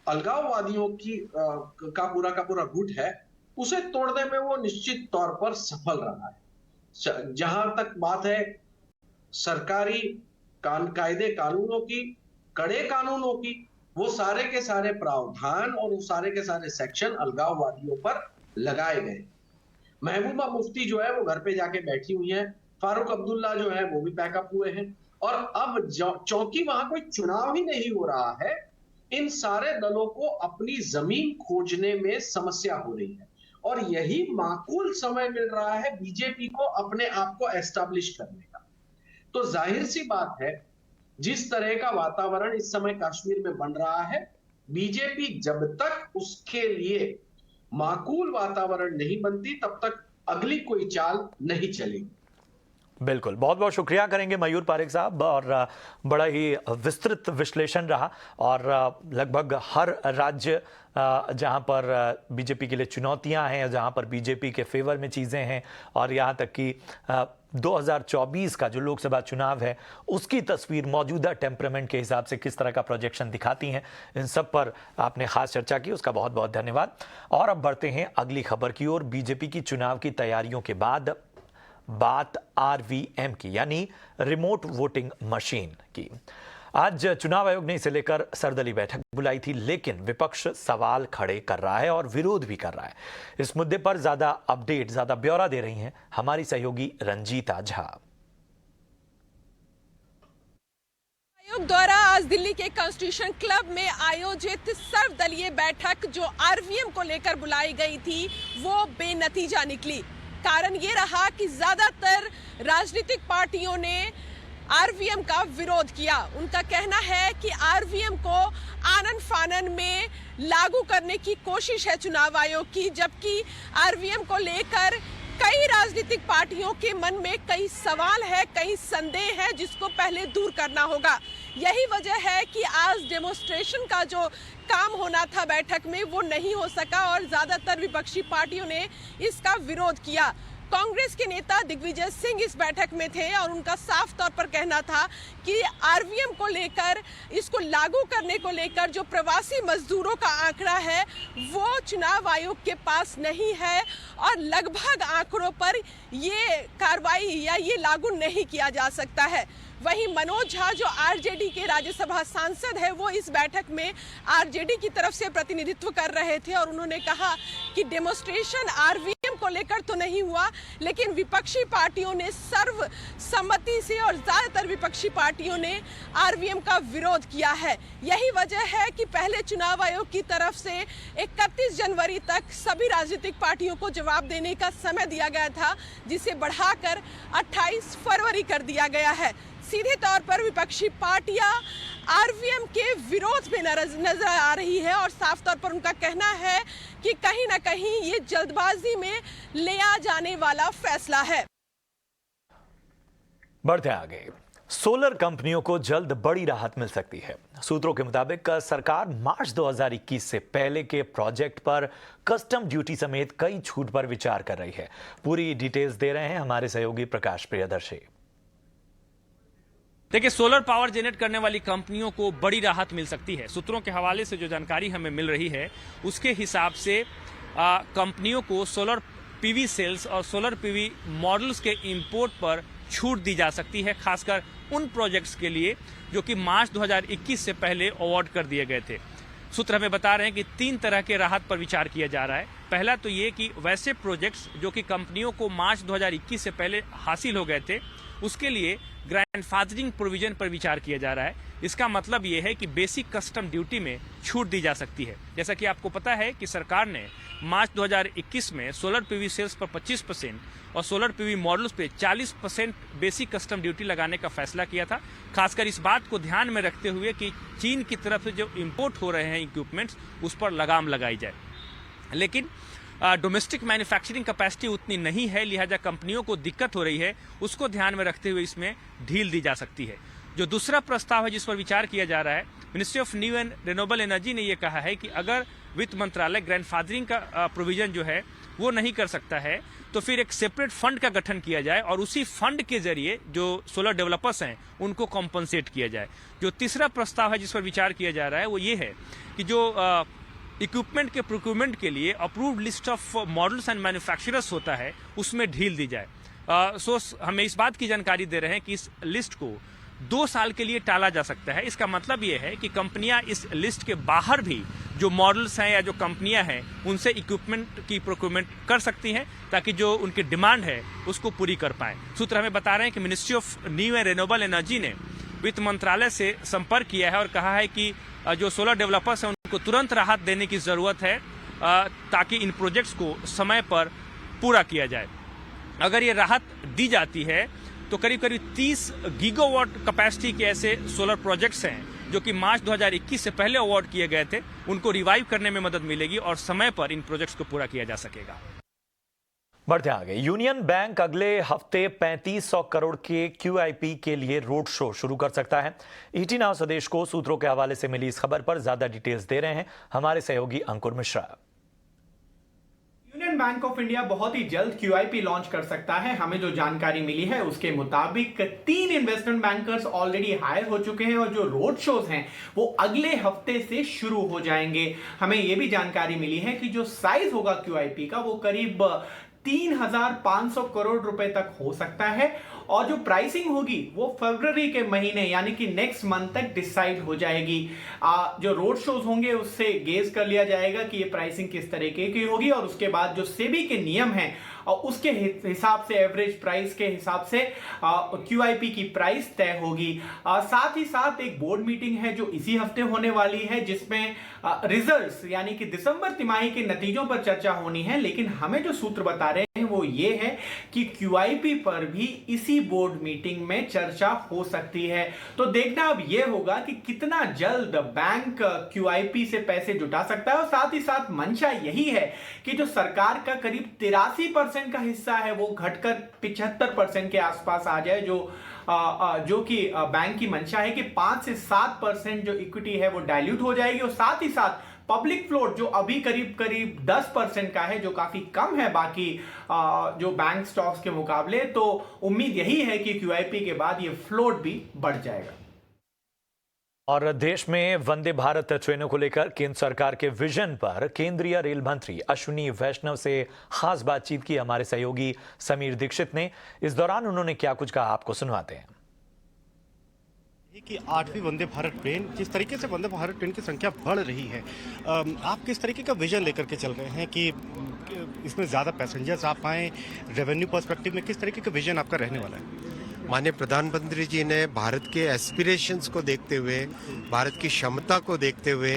अलगाववादियों की का पूरा गुट है उसे तोड़ने में वो निश्चित तौर पर सफल रहा है। जहां तक बात है सरकारी कायदे कानूनों की, कड़े कानूनों की, वो सारे के सारे प्रावधान और वो सारे के सारे सेक्शन अलगाववादियों पर लगाए गए। महबूबा मुफ्ती जो है वो घर पे जाके बैठी हुई है, फारूक अब्दुल्ला जो है वो भी पैकअप हुए हैं और अब चौंकि वहां कोई चुनाव ही नहीं हो रहा है, इन सारे दलों को अपनी जमीन खोजने में समस्या हो रही है और यही माकूल समय मिल रहा है बीजेपी को अपने आप को एस्टैब्लिश करने का। तो जाहिर सी बात है जिस तरह का वातावरण इस समय कश्मीर में बन रहा है, बीजेपी जब तक उसके लिए माकूल वातावरण नहीं बनती तब तक अगली कोई चाल नहीं चलेगी। बिल्कुल, बहुत बहुत शुक्रिया करेंगे मयूर पारेख साहब। और बड़ा ही विस्तृत विश्लेषण रहा और लगभग हर राज्य जहां पर बीजेपी के लिए चुनौतियां हैं, जहां पर बीजेपी के फेवर में चीज़ें हैं और यहां तक कि 2024 का जो लोकसभा चुनाव है उसकी तस्वीर मौजूदा टेम्परामेंट के हिसाब से किस तरह का प्रोजेक्शन दिखाती हैं, इन सब पर आपने खास चर्चा की, उसका बहुत बहुत धन्यवाद। और अब बढ़ते हैं अगली खबर की ओर। बीजेपी की चुनाव की तैयारियों के बाद बात RVM की, यानी रिमोट वोटिंग मशीन की। आज चुनाव आयोग ने इसे लेकर सर्वदलीय बैठक बुलाई थी, लेकिन विपक्ष सवाल खड़े कर रहा है और विरोध भी कर रहा है। इस मुद्दे पर ज्यादा अपडेट, ज्यादा ब्यौरा दे रही हैं हमारी सहयोगी रंजीता झा। आयोग द्वारा आज दिल्ली के कॉन्स्टिट्यूशन क्लब में आयोजित सर्वदलीय बैठक जो RVM को लेकर बुलाई गई थी वो बेनतीजा निकली। कारण ये रहा कि ज्यादातर राजनीतिक पार्टियों ने RVM का विरोध किया। उनका कहना है कि RVM को आनन फानन में लागू करने की कोशिश है चुनाव आयोग की, जबकि RVM को लेकर कई राजनीतिक पार्टियों के मन में कई सवाल है, कई संदेह है जिसको पहले दूर करना होगा। यही वजह है कि आज डेमोन्स्ट्रेशन का जो काम होना था बैठक में वो नहीं हो सका और ज्यादातर विपक्षी पार्टियों ने इसका विरोध किया। कांग्रेस के नेता दिग्विजय सिंह इस बैठक में थे और उनका साफ तौर पर कहना था कि RVM को लेकर, इसको लागू करने को लेकर जो प्रवासी मजदूरों का आंकड़ा है वो चुनाव आयोग के पास नहीं है और लगभग आंकड़ों पर ये कार्रवाई या ये लागू नहीं किया जा सकता है। वहीं मनोज झा जो RJD के राज्यसभा सांसद है वो इस बैठक में RJD की तरफ से प्रतिनिधित्व कर रहे थे और उन्होंने कहा कि डेमोन्स्ट्रेशन RVM को लेकर तो नहीं हुआ, लेकिन विपक्षी पार्टियों ने सर्वसम्मति से और ज्यादातर विपक्षी पार्टियों ने RVM का विरोध किया है। यही वजह है कि पहले चुनाव आयोग की तरफ से 31 जनवरी तक सभी राजनीतिक पार्टियों को जवाब देने का समय दिया गया था, जिसे बढ़ाकर 28 फरवरी कर दिया गया है। सीधे तौर पर विपक्षी पार्टियां RVM के विरोध में नजर आ रही है और साफ तौर पर उनका कहना है कि कहीं ना कहीं ये जल्दबाजी में लिया जाने वाला फैसला है। बढ़ते आगे, सोलर कंपनियों को जल्द बड़ी राहत मिल सकती है। सूत्रों के मुताबिक सरकार मार्च 2021 से पहले के प्रोजेक्ट पर कस्टम ड्यूटी समेत कई छूट पर विचार कर रही है। पूरी डिटेल्स दे रहे हैं हमारे सहयोगी प्रकाश प्रियदर्शी। देखिए, सोलर पावर जनरेट करने वाली कंपनियों को बड़ी राहत मिल सकती है। सूत्रों के हवाले से जो जानकारी हमें मिल रही है उसके हिसाब से कंपनियों को सोलर PV सेल्स और सोलर PV मॉडल्स के इंपोर्ट पर छूट दी जा सकती है, खासकर उन प्रोजेक्ट्स के लिए जो कि मार्च 2021 से पहले अवार्ड कर दिए गए थे। सूत्र हमें बता रहे हैं कि 3 तरह के राहत पर विचार किया जा रहा है। पहला तो ये कि वैसे प्रोजेक्ट्स जो कि कंपनियों को मार्च 2021 से पहले हासिल हो गए थे उसके लिए ग्रैंडफादरिंग प्रोविजन पर विचार किया जा रहा है। इसका मतलब ये है कि बेसिक कस्टम ड्यूटी में छूट दी जा सकती है। जैसा कि आपको पता है कि सरकार ने मार्च 2021 में सोलर पीवी सेल्स पर 25% और सोलर पीवी मॉडल्स पे 40% बेसिक कस्टम ड्यूटी लगाने का फैसला किया था, खासकर इस बात को ध्यान में रखते हुए कि चीन की तरफ से जो इंपोर्ट हो रहे हैं इक्विपमेंट्स उस पर लगाम लगाई जाए। लेकिन डोमेस्टिक मैन्युफैक्चरिंग कैपेसिटी उतनी नहीं है, लिहाजा कंपनियों को दिक्कत हो रही है, उसको ध्यान में रखते हुए इसमें ढील दी जा सकती है। जो दूसरा प्रस्ताव है जिस पर विचार किया जा रहा है, ministry of new and renewable energy ने यह कहा है कि अगर वित्त मंत्रालय ग्रैंडफादरिंग का प्रोविजन जो है वो नहीं कर सकता है तो फिर एक सेपरेट फंड का गठन किया जाए और उसी फंड के जरिए जो सोलर डेवलपर्स हैं उनको कॉम्पनसेट किया जाए। जो तीसरा प्रस्ताव है जिस पर विचार किया जा रहा है वो ये है कि जो इक्विपमेंट के प्रोक्यूरमेंट के लिए approved list of models and manufacturers होता है उसमें ढील दी जाए। हमें इस बात की जानकारी दे रहे हैं कि इस लिस्ट को 2 साल के लिए टाला जा सकता है। इसका मतलब ये है कि कंपनियां इस लिस्ट के बाहर भी जो मॉडल्स हैं या जो कंपनियां हैं उनसे इक्विपमेंट की प्रोक्यूरमेंट कर सकती हैं ताकि जो उनकी डिमांड है उसको पूरी कर पाएं। सूत्र हमें बता रहे हैं कि ministry of new and renewable energy ने वित्त मंत्रालय से संपर्क किया है और कहा है कि जो सोलर डेवलपर्स हैं उनको तुरंत राहत देने की जरूरत है ताकि इन प्रोजेक्ट्स को समय पर पूरा किया जाए। अगर ये राहत दी जाती है तो करीब करीब 30 गीगावाट कैपेसिटी के ऐसे सोलर प्रोजेक्ट्स हैं जो कि मार्च 2021 से पहले अवार्ड किए गए थे, उनको रिवाइव करने में मदद मिलेगी और समय पर इन प्रोजेक्ट्स को पूरा किया जा सकेगा। बढ़ते आगे, यूनियन बैंक अगले हफ्ते 3500 करोड़ के QIP के लिए रोड शो शुरू कर सकता है। ET नाउ स्वदेश को सूत्रों के हवाले से मिली इस खबर पर ज्यादा डिटेल्स दे रहे हैं हमारे सहयोगी Ankur Mishra. Union bank of India बहुत ही जल्द QIP लॉन्च कर सकता है। हमें जो जानकारी मिली है उसके मुताबिक 3 इन्वेस्टमेंट बैंकर्स ऑलरेडी हायर हो चुके हैं और जो रोड शोज हैं वो अगले हफ्ते से शुरू हो जाएंगे। हमें यह भी जानकारी मिली है कि जो साइज होगा QIP का वो करीब 3,500 करोड़ रुपए तक हो सकता है और जो प्राइसिंग होगी वो फरवरी के महीने यानी कि नेक्स्ट मंथ तक डिसाइड हो जाएगी। जो रोड शोज होंगे उससे गेज कर लिया जाएगा कि ये प्राइसिंग किस तरीके की होगी और उसके बाद जो सेबी के नियम हैं और उसके हिसाब से एवरेज प्राइस के हिसाब से QIP की प्राइस तय होगी। साथ ही साथ एक बोर्ड मीटिंग है जो इसी हफ्ते होने वाली है जिसमें रिजल्ट्स यानी कि दिसंबर तिमाही के नतीजों पर चर्चा होनी है। लेकिन हमें जो सूत्र बता रहे हैं वो ये है कि QIP पर भी इसी बोर्ड मीटिंग में चर्चा हो सकती है। तो देखना अब ये होगा कि कितना जल्द बैंक QIP से पैसे जुटा सकता है और साथ ही साथ मंशा यही है कि जो सरकार का करीब 83% का हिस्सा है वो घटकर 75% के आसपास आ जाए, जो कि बैंक की मंशा है कि 5 से 7% जो इक्विटी है वो डाइल्यूट हो जाएगी और साथ ही साथ पब्लिक फ्लोट जो अभी करीब 10% का है जो काफी कम है बाकी जो बैंक स्टॉक्स के मुकाबले। तो उम्मीद यही है कि QIP के बाद ये फ्लोट भी बढ़ जाएगा। और देश में वंदे भारत ट्रेनों को लेकर केंद्र सरकार के विजन पर केंद्रीय रेल मंत्री अश्विनी वैष्णव से खास बातचीत की हमारे सहयोगी समीर दीक्षित ने। इस दौरान उन्होंने क्या कुछ कहा, आपको सुनवाते हैं। कि 8वीं वंदे भारत ट्रेन, जिस तरीके से वंदे भारत ट्रेन की संख्या बढ़ रही है, आप किस तरीके का विजन लेकर के चल रहे हैं कि इसमें ज़्यादा पैसेंजर्स आ पाएँ? रेवेन्यू पर्सपेक्टिव में किस तरीके का विजन आपका रहने वाला है? माननीय प्रधानमंत्री जी ने भारत के एस्पिरेशंस को देखते हुए, भारत की क्षमता को देखते हुए,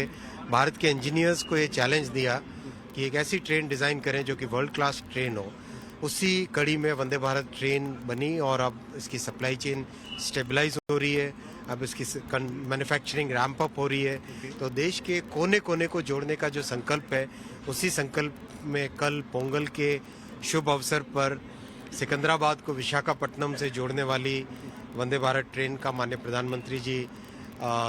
भारत के इंजीनियर्स को ये चैलेंज दिया कि एक ऐसी ट्रेन डिज़ाइन करें जो कि वर्ल्ड क्लास ट्रेन हो। उसी कड़ी में वंदे भारत ट्रेन बनी और अब इसकी सप्लाई चेन स्टेबलाइज हो रही है, अब इसकी मैन्युफैक्चरिंग रैंप अप हो रही है। तो देश के कोने कोने को जोड़ने का जो संकल्प है, उसी संकल्प में कल पोंगल के शुभ अवसर पर सिकंदराबाद को विशाखापट्टनम से जोड़ने वाली वंदे भारत ट्रेन का माननीय प्रधानमंत्री जी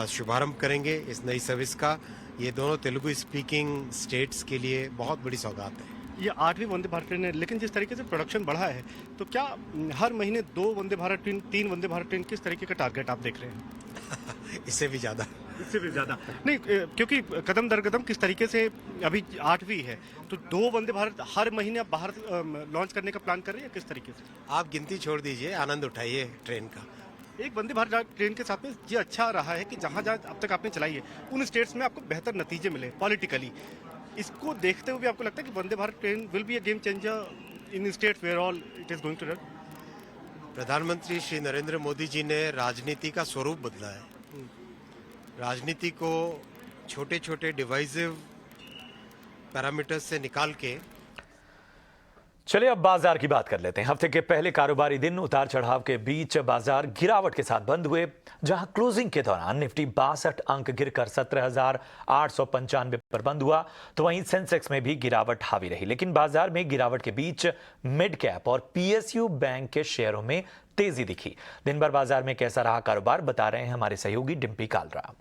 शुभारंभ करेंगे इस नई सर्विस का। ये दोनों तेलुगु स्पीकिंग स्टेट्स के लिए बहुत बड़ी सौगात है। ये 8वीं वंदे भारत ट्रेन है, लेकिन जिस तरीके से प्रोडक्शन बढ़ा है तो क्या हर महीने 2 वंदे भारत ट्रेन, 3 वंदे भारत ट्रेन, किस तरीके का टारगेट आप देख रहे हैं? इससे भी ज़्यादा नहीं, क्योंकि कदम दर कदम किस तरीके से अभी 8वीं है तो 2 वंदे भारत हर महीने आप बाहर लॉन्च करने का प्लान कर रहे हैं, किस तरीके से? आप गिनती छोड़ दीजिए, आनंद उठाइए ट्रेन का। एक वंदे भारत ट्रेन के साथ में ये अच्छा रहा है कि जहाँ जहाँ अब तक आपने चलाई है उन स्टेट्स में आपको बेहतर नतीजे मिले पॉलिटिकली। इसको देखते हुए भी आपको लगता है कि Vande Bharat train will be a game changer in states where all it is going to run? प्रधानमंत्री श्री नरेंद्र मोदी जी ने राजनीति का स्वरूप बदला है। राजनीति को छोटे छोटे डिवाइसिव पैरामीटर्स से निकाल के चलिए अब बाजार की बात कर लेते हैं। हफ्ते के पहले कारोबारी दिन उतार चढ़ाव के बीच बाजार गिरावट के साथ बंद हुए, जहां क्लोजिंग के दौरान निफ्टी 62 अंक गिरकर 17,895 पर बंद हुआ, तो वहीं सेंसेक्स में भी गिरावट हावी रही। लेकिन बाजार में गिरावट के बीच मिड कैप और पीएसयू बैंक के शेयरों में तेजी दिखी। दिन भर बाजार में कैसा रहा कारोबार, बता रहे हैं हमारे सहयोगी डिम्पी कालरा।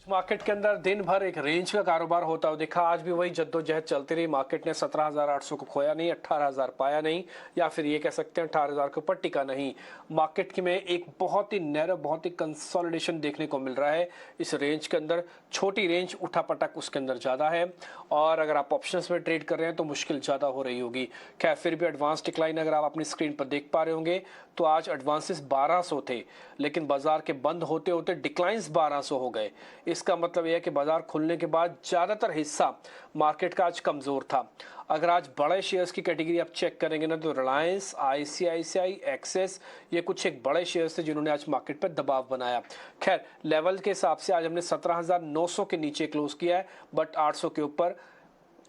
मार्केट के अंदर दिन भर एक रेंज का कारोबार होता हुआ दिखा। आज भी वही जद्दोजहद चलती रही। मार्केट ने 17,800 को खोया नहीं, 18,000 पाया नहीं, या फिर ये कह सकते हैं 18,000 के ऊपर टिका नहीं। मार्केट में एक बहुत ही नैरो, बहुत ही कंसोलिडेशन देखने को मिल रहा है इस रेंज के अंदर। छोटी रेंज उठापटक उसके अंदर ज़्यादा है, और अगर आप ऑप्शंस में ट्रेड कर रहे हैं तो मुश्किल ज़्यादा हो रही होगी। खैर फिर भी एडवांस डिक्लाइन अगर आप अपनी स्क्रीन पर देख पा रहे होंगे तो आज एडवांसेस 1200 थे, लेकिन बाजार के बंद होते होते डिक्लाइंस 1200 हो गए। इसका मतलब यह है कि बाजार खुलने के बाद ज़्यादातर हिस्सा मार्केट का आज कमज़ोर था। अगर आज बड़े शेयर्स की कैटेगरी आप चेक करेंगे ना, तो रिलायंस, आईसीआईसीआई, एक्सेस, ये कुछ एक बड़े शेयर्स थे जिन्होंने आज मार्केट पर दबाव बनाया। खैर लेवल के हिसाब से आज हमने 17,900 के नीचे क्लोज किया है, बट 800 के ऊपर।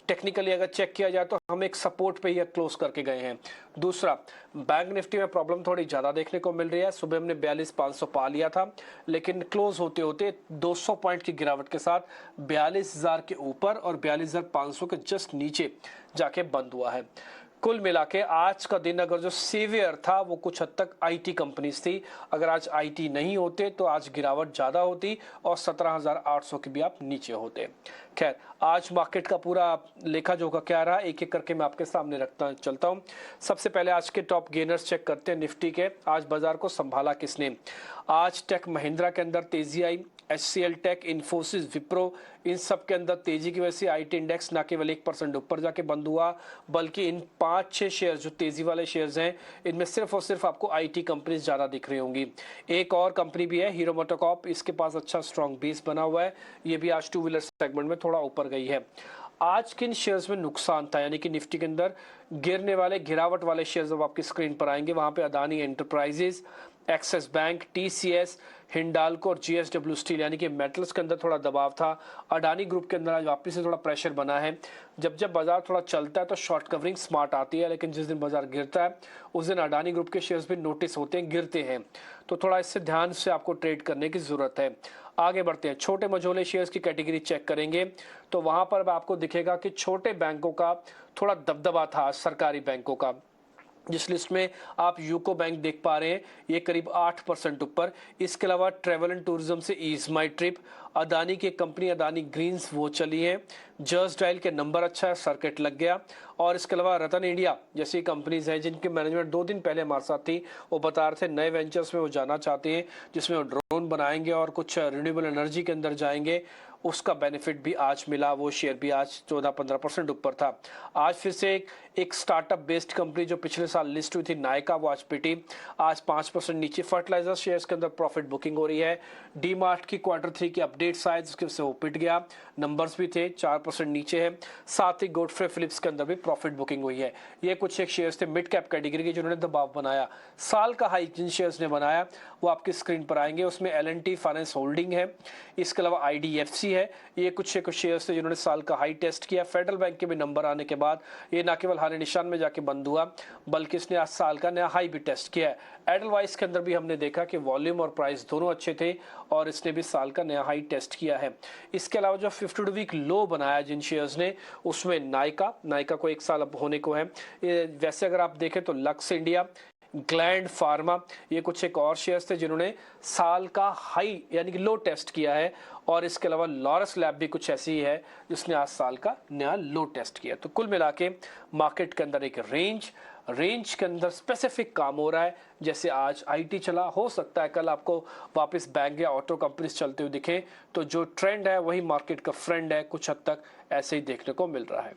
टेक्निकली अगर चेक किया जाए तो हम एक सपोर्ट पे ही क्लोज करके गए हैं। दूसरा, बैंक निफ्टी में प्रॉब्लम थोड़ी ज़्यादा देखने को मिल रही है। सुबह हमने 42,500 पा लिया था, लेकिन क्लोज होते होते 200 पॉइंट की गिरावट के साथ 42,000 के ऊपर और 42,500 के जस्ट नीचे जाके बंद हुआ है। कुल मिला के आज का दिन अगर जो सीवियर था वो कुछ हद तक आईटी कंपनीज थी। अगर आज आईटी नहीं होते तो आज गिरावट ज़्यादा होती और 17,800 के भी आप नीचे होते। खैर आज मार्केट का पूरा लेखा जोखा क्या रहा, एक एक करके मैं आपके सामने रखता चलता हूँ। सबसे पहले आज के टॉप गेनर्स चेक करते हैं निफ्टी के। आज बाजार को संभाला किसने? आज टेक महिंद्रा के अंदर तेजी आई। HCL टेक, इन्फोसिस, विप्रो, इन सब के अंदर तेजी की वजह से आईटी इंडेक्स ना केवल 1% ऊपर जाके बंद हुआ, बल्कि इन 5-6 शेयर जो तेजी वाले शेयर्स हैं, इनमें सिर्फ और सिर्फ आपको आईटी कंपनीज ज़्यादा दिख रही होंगी। एक और कंपनी भी है हीरो मोटोकॉर्प, इसके पास अच्छा स्ट्रॉन्ग बेस बना हुआ है, ये भी आज टू व्हीलर सेगमेंट में थोड़ा ऊपर गई है। आज किन शेयर्स में नुकसान था, यानी कि निफ्टी के अंदर गिरने वाले, गिरावट वाले शेयर्स जब आपकी स्क्रीन पर आएंगे, वहां पे Adani enterprises, axis bank, TCS, Hindalco और GSW स्टील यानी कि मेटल्स के अंदर थोड़ा दबाव था। अडानी ग्रुप के अंदर आज वापस से थोड़ा प्रेशर बना है। जब जब बाजार थोड़ा चलता है तो शॉर्ट कवरिंग स्मार्ट आती है, लेकिन जिस दिन बाजार गिरता है उस दिन अडानी ग्रुप के शेयर्स भी नोटिस होते हैं, गिरते हैं, तो थोड़ा इससे ध्यान से आपको ट्रेड करने की जरूरत है। आगे बढ़ते हैं, छोटे मझोले शेयर्स की कैटेगरी चेक करेंगे तो वहां पर आपको दिखेगा कि छोटे बैंकों का थोड़ा दबदबा था, सरकारी बैंकों का। जिस लिस्ट में आप यूको बैंक देख पा रहे हैं, ये करीब 8% ऊपर। इसके अलावा ट्रेवल एंड टूरिज्म से ईज माई ट्रिप, अदानी की कंपनी अदानी ग्रीन्स वो चली है, जर्स डायल के नंबर अच्छा है, सर्किट लग गया। और इसके अलावा रतन इंडिया जैसी कंपनीज हैं जिनके मैनेजमेंट 2 दिन पहले हमारे साथ थी, वो बता रहे थे नए वेंचर्स में वो जाना चाहते हैं, जिसमें वो ड्रोन बनाएंगे और कुछ रिन्यूएबल एनर्जी के अंदर जाएंगे। उसका बेनिफिट भी आज मिला, वो शेयर भी आज 14-15% ऊपर था। आज फिर से एक स्टार्टअप बेस्ड कंपनी जो पिछले साल लिस्ट हुई थी, नायका, वो आज पिटी, आज 5% नीचे। फर्टिलाइजर शेयर्स के अंदर प्रॉफिट बुकिंग हो रही है। डी मार्ट की Q3 की अपडेट्स आए जिसके से वो पिट गया, नंबर्स भी थे, 4% नीचे है। साथ ही गोडफ्रे फिलिप्स के अंदर भी प्रॉफिट बुकिंग हुई है। ये कुछ एक शेयर्स थे मिड कैप कैटेगरी के जिन्होंने दबाव बनाया। साल का हाई जिन शेयर्स ने बनाया वो आपकी स्क्रीन पर आएंगे, उसमें L&T फाइनेंस होल्डिंग है, इसके अलावा IDFC है। ये कुछ एक शेयर्स थे जिन्होंने साल का हाई टेस्ट किया। फेडरल बैंक के भी नंबर आने के बाद ये ना केवल हारे निशान में जाके बंद हुआ, बल्कि इसने आज साल का नया हाई भी टेस्ट किया है। एडलवाइस के अंदर भी हमने देखा कि वॉल्यूम और प्राइस दोनों अच्छे थे और इसने भी साल का नया हाई टेस्ट किया है। इसके अलावा जो 52 वीक लो बनाया जिन शेयर्स ने, उसमें नायका को 1 साल अब होने को है। वैसे अगर आप देखें तो लक्स इंडिया, ग्लैंड फार्मा, ये कुछ एक और शेयर्स थे जिन्होंने साल का हाई यानी कि लो टेस्ट किया है। और इसके अलावा लॉरस लैब भी कुछ ऐसी ही है जिसने आज साल का नया लो टेस्ट किया। तो कुल मिला के मार्केट के अंदर एक रेंज के अंदर स्पेसिफिक काम हो रहा है। जैसे आज आईटी चला, हो सकता है कल आपको वापस बैंक या ऑटो कंपनीज चलते हुए दिखें, तो जो ट्रेंड है वही मार्केट का फ्रेंड है, कुछ हद तक ऐसे ही देखने को मिल रहा है।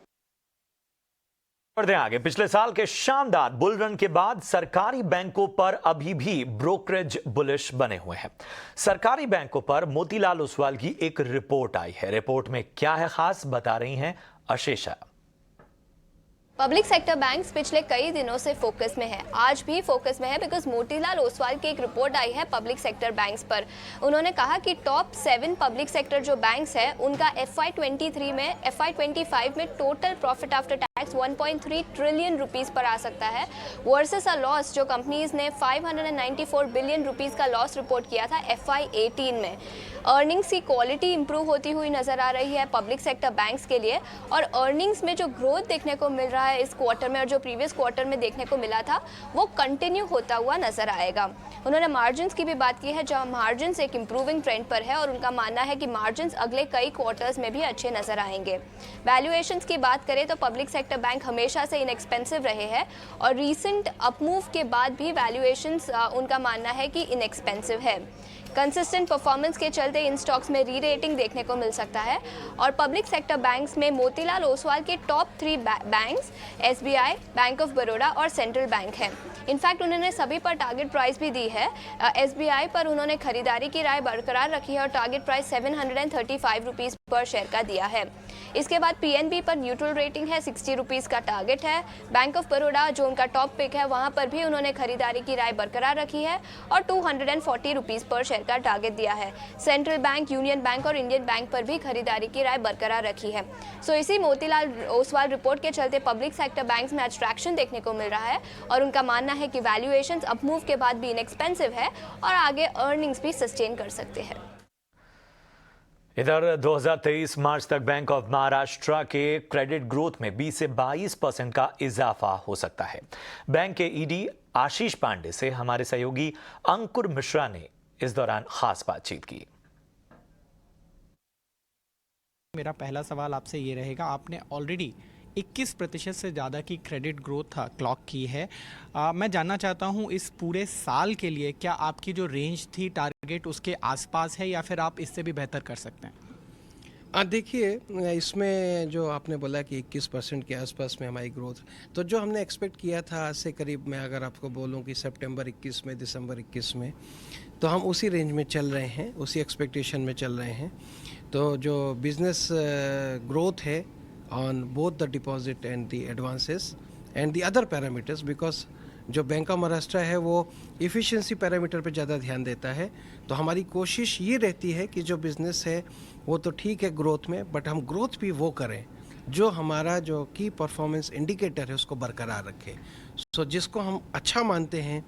बढ़ते आगे, पिछले साल के शानदार बुल रन के बाद सरकारी बैंकों पर अभी भी ब्रोकरेज बुलिश बने हुए हैं। सरकारी बैंकों पर मोतीलाल ओसवाल की एक रिपोर्ट आई है। रिपोर्ट में क्या है खास, बता रही हैं अशेषा। पब्लिक सेक्टर बैंक्स पिछले कई दिनों से फोकस में है, आज भी फोकस में है बिकॉज मोतीलाल ओसवाल की एक रिपोर्ट आई है पब्लिक सेक्टर बैंक्स पर। उन्होंने कहा कि टॉप 7 पब्लिक सेक्टर जो बैंक्स है उनका FY23 में FY25 में total profit after tax 1.3 trillion rupees पर आ सकता है वर्सेस अ लॉस जो कंपनीज ने 594 बिलियन रुपीस का लॉस रिपोर्ट किया था FY18 में। अर्निंग्स की क्वालिटी इंप्रूव होती हुई नजर आ रही है पब्लिक सेक्टर बैंक्स के लिए और अर्निंग्स में जो ग्रोथ देखने को मिल रहा है इस क्वार्टर में और जो प्रीवियस क्वार्टर में देखने को मिला था वो कंटिन्यू होता हुआ नजर आएगा। उन्होंने मार्जिन्स की भी बात की है जहां मार्जिन्स एक इंप्रूविंग ट्रेंड पर है और उनका मानना है कि मार्जिन्स अगले कई क्वार्टर्स में भी अच्छे नजर आएंगे। वैल्यूएशंस की बात करें तो पब्लिक सेक्टर बैंक हमेशा से इनएक्सपेंसिव रहे हैं और रीसेंट अपमूव के बाद भी वैल्यूएशंस उनका मानना है कि इनएक्सपेंसिव है। कंसिस्टेंट परफॉर्मेंस के चलते इन स्टॉक्स में री रेटिंग देखने को मिल सकता है और पब्लिक सेक्टर बैंक्स में मोतीलाल ओसवाल के top 3 banks SBI, bank of Baroda और सेंट्रल बैंक हैं। इनफैक्ट उन्होंने सभी पर टारगेट प्राइस भी दी है। SBI पर उन्होंने खरीदारी की राय बरकरार रखी है और टारगेट प्राइस 735 रुपीज़ पर शेयर का दिया है। इसके बाद PNB पर न्यूट्रल रेटिंग है, 60 रुपीज़ का टारगेट है। बैंक ऑफ बड़ौदा जो उनका टॉप पिक है वहाँ पर भी उन्होंने खरीदारी की राय बरकरार रखी है और 240 रुपीज़ पर शेयर का टारगेट दिया है। सेंट्रल बैंक, यूनियन बैंक और इंडियन बैंक पर भी खरीदारी की राय बरकरार रखी है। सो इसी मोतीलाल ओसवाल रिपोर्ट के चलते पब्लिक सेक्टर बैंक्स में अट्रैक्शन देखने को मिल रहा है और उनका मानना है कि वैल्यूएशंस अपमूव के बाद भी इनएक्सपेंसिव है और आगे अर्निंग्स भी सस्टेन कर सकते हैं। इधर 2023 मार्च तक बैंक ऑफ महाराष्ट्र के क्रेडिट ग्रोथ में 20 से 22% का इजाफा हो सकता है। बैंक के ED आशीष पांडे से हमारे सहयोगी अंकुर मिश्रा ने इस दौरान खास बातचीत की। मेरा पहला सवाल आपसे ये रहेगा, आपने ऑलरेडी 21% से ज़्यादा की क्रेडिट ग्रोथ क्लॉक की है। मैं जानना चाहता हूँ इस पूरे साल के लिए क्या आपकी जो रेंज थी टारगेट उसके आसपास है या फिर आप इससे भी बेहतर कर सकते हैं? देखिए, इसमें जो आपने बोला कि 21% के आसपास में हमारी ग्रोथ, तो जो हमने एक्सपेक्ट किया था आज से करीब, मैं अगर आपको बोलूं कि सितंबर 21 में, दिसंबर 21 में, तो हम उसी रेंज में चल रहे हैं, उसी एक्सपेक्टेशन में चल रहे हैं। तो जो बिजनेस ग्रोथ है on both the deposit and the advances and the other parameters, because जो बैंक ऑफ महाराष्ट्र है वो इफ़िशिएंसी पैरामीटर पे ज़्यादा ध्यान देता है, तो हमारी कोशिश ये रहती है कि जो बिज़नेस है वो तो ठीक है ग्रोथ में, बट हम ग्रोथ भी वो करें जो हमारा जो की परफॉर्मेंस इंडिकेटर है उसको बरकरार रखें। सो जिसको हम अच्छा मानते हैं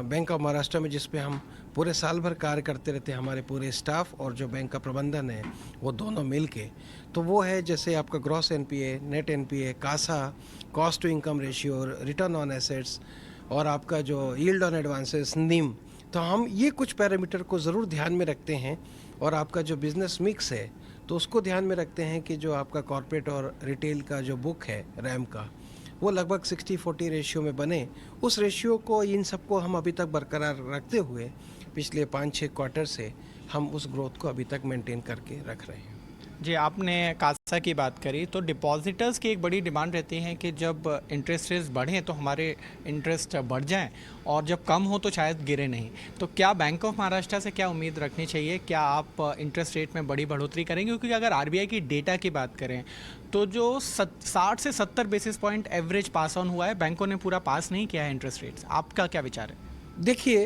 बैंक ऑफ महाराष्ट्र में, जिस पे हम पूरे साल भर कार्य करते रहते हैं, हमारे पूरे स्टाफ और जो बैंक का प्रबंधन है वो दोनों मिल के, तो वो है जैसे आपका gross NPA, net NPA, CASA, cost to income ratio, return on assets और आपका जो यील्ड ऑन एडवांसेस, NIM। तो हम ये कुछ पैरामीटर को ज़रूर ध्यान में रखते हैं और आपका जो बिज़नेस मिक्स है तो उसको ध्यान में रखते हैं कि जो आपका कॉर्पोरेट और रिटेल का जो बुक है रैम का, वो लगभग 60-40 रेशियो में बने। उस रेशियो को, इन सबको हम अभी तक बरकरार रखते हुए पिछले 5-6 क्वार्टर से हम उस ग्रोथ को अभी तक मेंटेन करके रख रहे हैं। जी, आपने कासा की बात करी तो डिपॉजिटर्स की एक बड़ी डिमांड रहती है कि जब इंटरेस्ट रेट्स बढ़ें तो हमारे इंटरेस्ट बढ़ जाएं और जब कम हो तो शायद गिरे नहीं। तो क्या बैंक ऑफ महाराष्ट्र से क्या उम्मीद रखनी चाहिए? क्या आप इंटरेस्ट रेट में बड़ी बढ़ोतरी करेंगे? क्योंकि अगर RBI की डेटा की बात करें तो जो 60 से 70 basis point average pass on हुआ है, बैंकों ने पूरा पास नहीं किया है इंटरेस्ट रेट्स। आपका क्या विचार है? देखिए,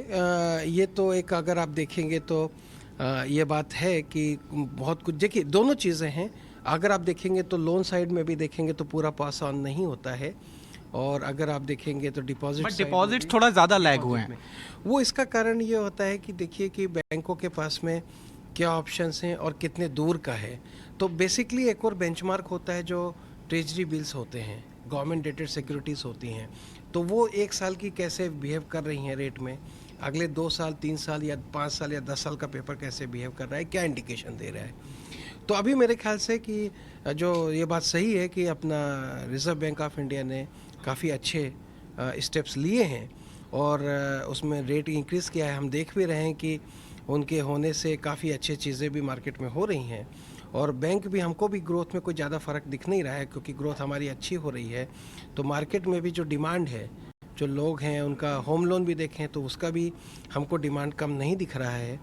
ये तो एक, अगर आप देखेंगे तो ये बात है कि बहुत कुछ, देखिए दोनों चीज़ें हैं। अगर आप देखेंगे तो लोन साइड में भी देखेंगे तो पूरा पास ऑन नहीं होता है, और अगर आप देखेंगे तो डिपॉजिट थोड़ा ज़्यादा लैग हुए हैं। वो इसका कारण ये होता है कि देखिए कि बैंकों के पास में क्या ऑप्शंस हैं और कितने दूर का है। तो बेसिकली एक और बेंचमार्क होता है जो ट्रेजरी बिल्स होते हैं, गवर्नमेंट डेटेड सिक्योरिटीज़ होती हैं, तो वो 1 साल की कैसे बिहेव कर रही हैं रेट में, अगले 2 साल, 3 साल या 5 साल या 10 साल का पेपर कैसे बिहेव कर रहा है, क्या इंडिकेशन दे रहा है। तो अभी मेरे ख्याल से कि जो ये बात सही है कि अपना रिज़र्व बैंक ऑफ इंडिया ने काफ़ी अच्छे स्टेप्स लिए हैं और उसमें रेट इंक्रीज़ किया है। हम देख भी रहे हैं कि उनके होने से काफ़ी अच्छी चीज़ें भी मार्केट में हो रही हैं और बैंक भी, हमको भी ग्रोथ में कोई ज़्यादा फ़र्क दिख नहीं रहा है क्योंकि ग्रोथ हमारी अच्छी हो रही है। तो मार्केट में भी जो डिमांड है, जो लोग हैं उनका होम लोन भी देखें तो उसका भी हमको डिमांड कम नहीं दिख रहा है,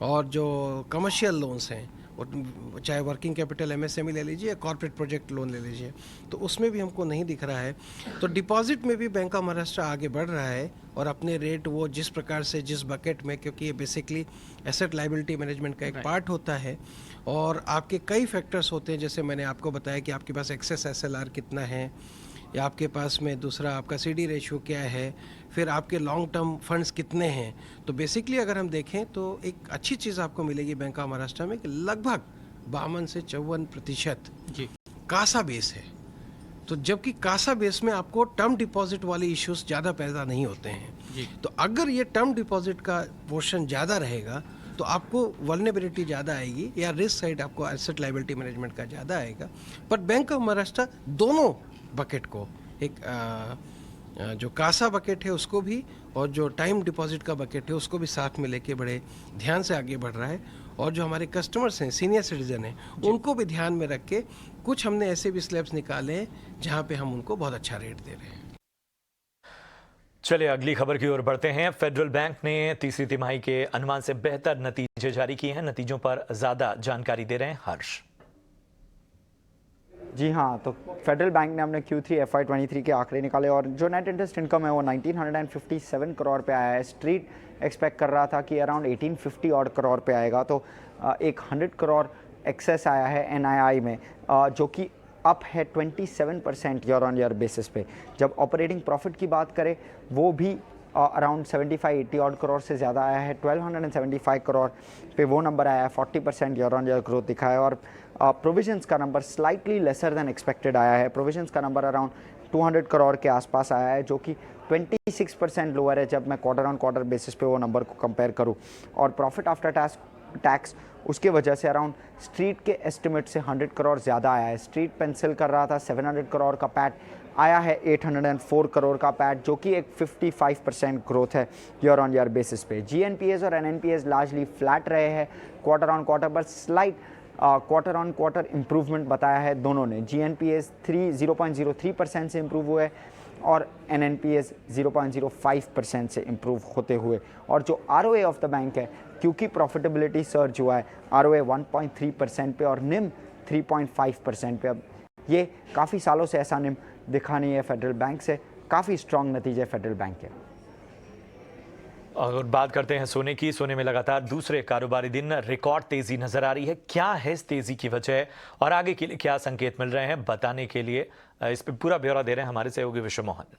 और जो कमर्शियल लोन्स हैं और चाहे वर्किंग कैपिटल MSME ले लीजिए या कॉर्पोरेट प्रोजेक्ट लोन ले लीजिए, तो उसमें भी हमको नहीं दिख रहा है। तो डिपॉजिट में भी बैंक ऑफ महाराष्ट्र आगे बढ़ रहा है और अपने रेट वो जिस प्रकार से जिस बकेट में, क्योंकि ये बेसिकली एसेट लाइबिलिटी मैनेजमेंट का एक पार्ट होता है और आपके कई फैक्टर्स होते हैं, जैसे मैंने आपको बताया कि आपके पास एक्सेस SLR कितना है, या आपके पास में दूसरा आपका CD रेशियो क्या है, फिर आपके लॉन्ग टर्म फंड्स कितने हैं। तो बेसिकली अगर हम देखें तो एक अच्छी चीज़ आपको मिलेगी बैंक ऑफ महाराष्ट्र में कि लगभग 52 से 54% जी कासा बेस है। तो जबकि कासा बेस में आपको टर्म डिपॉजिट वाले इश्यूज ज़्यादा पैदा नहीं होते हैं जी। तो अगर ये टर्म डिपॉजिट का पोर्शन ज़्यादा रहेगा तो आपको वल्नरेबिलिटी ज़्यादा आएगी या रिस्क साइड आपको एसेट लाइबिलिटी मैनेजमेंट का ज़्यादा आएगा। पर बैंक ऑफ महाराष्ट्र दोनों बकेट को, एक जो कासा बकेट है उसको भी और जो टाइम डिपॉजिट का बकेट है उसको भी साथ में लेके बड़े ध्यान से आगे बढ़ रहा है। और जो हमारे कस्टमर्स हैं, सीनियर सिटीजन हैं, उनको भी ध्यान में रख के कुछ हमने ऐसे भी स्लैब्स निकाले हैं जहाँ पे हम उनको बहुत अच्छा रेट दे रहे हैं। चलिए अगली खबर की ओर बढ़ते हैं। फेडरल बैंक ने तीसरी तिमाही के अनुमान से बेहतर नतीजे जारी किए हैं। नतीजों पर ज्यादा जानकारी दे रहे हैं हर्ष। जी हाँ, तो फेडरल बैंक ने हमने Q3 FY23 के आंकड़े निकाले और जो नेट इंटरेस्ट इनकम है वो 1957 करोड़ पे आया है। स्ट्रीट एक्सपेक्ट कर रहा था कि अराउंड 1850 ऑड करोड़ पे आएगा, तो एक 100 करोड़ एक्सेस आया है NII में, जो कि अप है 27% ईयर ऑन ईयर बेसिस पे। जब ऑपरेटिंग प्रॉफिट की बात करें वो भी अराउंड 75-80 ऑड करोड़ से ज़्यादा आया है। 1275 करोड़ पे वो नंबर आया है, 40% ईयर ऑन ईयर ग्रोथ दिखा है। और प्रोविजंस का number slightly lesser than expected आया है। प्रोविजंस का नंबर अराउंड 200 करोड़ के आसपास आया है, जो कि 26% लोअर है जब मैं क्वार्टर ऑन क्वार्टर बेसिस पे वो नंबर को कंपेयर करूँ। और प्रॉफिट आफ्टर टैक्स उसके वजह से अराउंड स्ट्रीट के एस्टिमेट से 100 करोड़ ज़्यादा आया है। स्ट्रीट पेंसिल कर रहा था 700 करोड़ का पैट, आया है 804 करोड़ का पैट, जो कि एक 55% ग्रोथ है ईयर ऑन ईयर बेसिस पे। GNPAs और NNPAs लार्जली फ्लैट रहे हैं क्वार्टर ऑन क्वार्टर, पर slight quarter on quarter improvement बताया है दोनों ने। GNPAs 0.03% से इम्प्रूव हुए और NNPAs 0.05% से इम्प्रूव होते हुए। और जो ROA ऑफ द बैंक है, क्योंकि प्रॉफिटेबिलिटी सर्ज हुआ है, ROA 1.3% पे और निम 3.5% पे। अब ये काफ़ी सालों से ऐसा निम दिखा नहीं है फेडरल बैंक से। काफ़ी स्ट्रॉन्ग नतीजे फेडरल बैंक के। और बात करते हैं सोने की। सोने में लगातार दूसरे कारोबारी दिन रिकॉर्ड तेजी नजर आ रही है। क्या है इस तेजी की वजह और आगे के लिए क्या संकेत मिल रहे हैं, बताने के लिए इस पे पूरा ब्यौरा दे रहे हैं हमारे सहयोगी विश्व मोहन।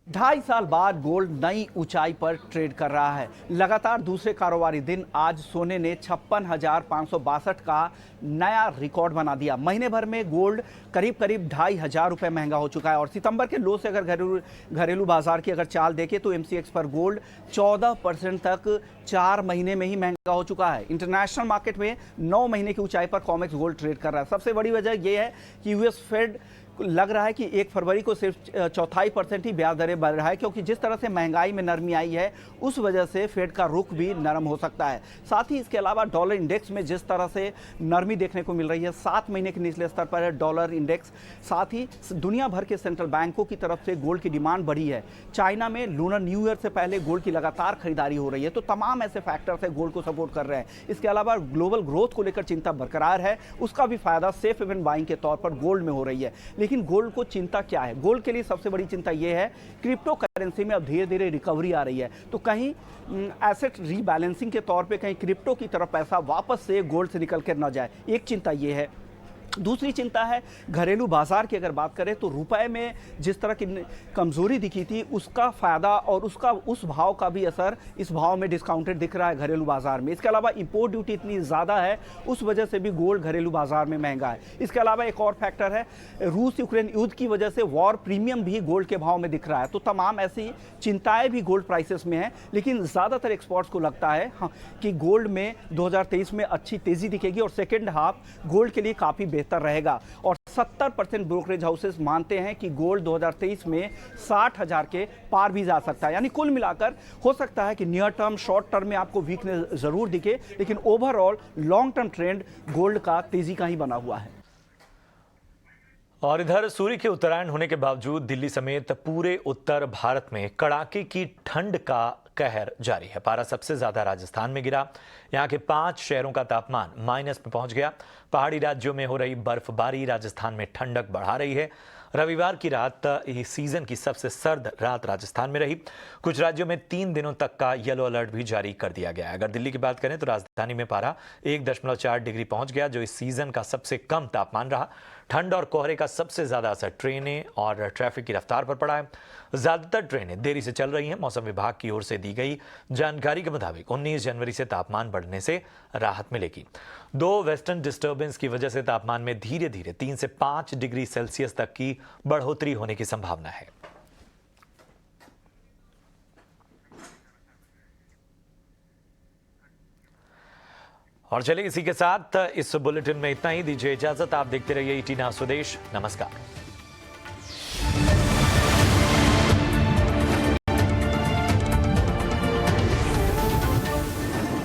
2.5 साल बाद गोल्ड नई ऊंचाई पर ट्रेड कर रहा है। लगातार दूसरे कारोबारी दिन आज सोने ने 56,562 का नया रिकॉर्ड बना दिया। महीने भर में गोल्ड करीब 2,500 रुपये महंगा हो चुका है और सितंबर के लो से अगर घरेलू बाजार की अगर चाल देखें तो MCX पर गोल्ड 14% तक 4 महीने में ही महंगा हो चुका है। इंटरनेशनल मार्केट में 9 महीने की ऊंचाई पर कॉमेक्स गोल्ड ट्रेड कर रहा है। सबसे बड़ी वजह यह है कि US फेड लग रहा है कि 1 फरवरी को सिर्फ 0.25% ही ब्याज दरें बढ़ रहा है, क्योंकि जिस तरह से महंगाई में नरमी आई है उस वजह से फेड का रुख भी नरम हो सकता है। साथ ही इसके अलावा डॉलर इंडेक्स में जिस तरह से नरमी देखने को मिल रही है, 7 महीने के निचले स्तर पर है डॉलर इंडेक्स। साथ ही दुनिया भर के सेंट्रल बैंकों की तरफ से गोल्ड की डिमांड बढ़ी है। चाइना में लूनर न्यू ईयर से पहले गोल्ड की लगातार खरीदारी हो रही है, तो तमाम ऐसे फैक्टर्स है गोल्ड को सपोर्ट कर रहे हैं। इसके अलावा ग्लोबल ग्रोथ को लेकर चिंता बरकरार है, उसका भी फायदा सेफ हेवन बाइंग के तौर पर गोल्ड में हो रही है। लेकिन गोल्ड को चिंता क्या है? गोल्ड के लिए सबसे बड़ी चिंता यह है क्रिप्टो करेंसी में अब धीरे धीरे रिकवरी आ रही है, तो कहीं एसेट रीबैलेंसिंग के तौर पे कहीं क्रिप्टो की तरफ पैसा वापस से गोल्ड से निकल कर न जाए, एक चिंता यह है। दूसरी चिंता है घरेलू बाजार की। अगर बात करें तो रुपए में जिस तरह की कमजोरी दिखी थी उसका फायदा और उसका उस भाव का भी असर इस भाव में डिस्काउंटेड दिख रहा है घरेलू बाजार में। इसके अलावा इंपोर्ट ड्यूटी इतनी ज़्यादा है, उस वजह से भी गोल्ड घरेलू बाजार में महंगा है। इसके अलावा एक और फैक्टर है रूस यूक्रेन युद्ध की वजह से वॉर प्रीमियम भी गोल्ड के भाव में दिख रहा है। तो तमाम ऐसी चिंताएं भी गोल्ड प्राइसेस में है, लेकिन ज़्यादातर एक्सपर्ट्स को लगता है कि गोल्ड में 2023 में अच्छी तेजी दिखेगी और सेकेंड हाफ गोल्ड के लिए काफ़ी बेहतर रहेगा। और 70% ब्रोकरेज हाउसेस मानते हैं कि गोल्ड 2023 में 60,000 के पार भी जा सकता है। यानी कुल मिलाकर हो सकता है कि नियर टर्म शॉर्ट टर्म में आपको वीकनेस जरूर दिखे, लेकिन overall long term trend gold का तेजी का ही बना हुआ है। और इधर सूर्य के उत्तरायण होने के बावजूद दिल्ली समेत पूरे उत्तर भारत में कड़ाके की ठंड का कहर जारी है। पारा सबसे ज्यादा राजस्थान में गिरा। यहाँ के 5 शहरों का तापमान माइनस में पहुंच गया। पहाड़ी राज्यों में हो रही बर्फबारी राजस्थान में ठंडक बढ़ा रही है। रविवार की रात इस सीजन की सबसे सर्द रात राजस्थान में रही। कुछ राज्यों में 3 दिनों तक का येलो अलर्ट भी जारी कर दिया गया है। अगर दिल्ली की बात करें तो राजधानी में पारा 1.4 डिग्री पहुंच गया, जो इस सीजन का सबसे कम तापमान रहा। ठंड और कोहरे का सबसे ज्यादा असर ट्रेनें और ट्रैफिक की रफ्तार पर पड़ा है। ज्यादातर ट्रेनें देरी से चल रही हैं। मौसम विभाग की ओर से दी गई जानकारी के मुताबिक 19 जनवरी से तापमान बढ़ने से राहत मिलेगी। 2 वेस्टर्न डिस्टर्बेंस की वजह से तापमान में धीरे धीरे 3 से 5 डिग्री सेल्सियस तक की बढ़ोतरी होने की संभावना है। और चलिए इसी के साथ इस बुलेटिन में इतना ही। दीजिए इजाजत। आप देखते रहिए ET Now स्वदेश। नमस्कार।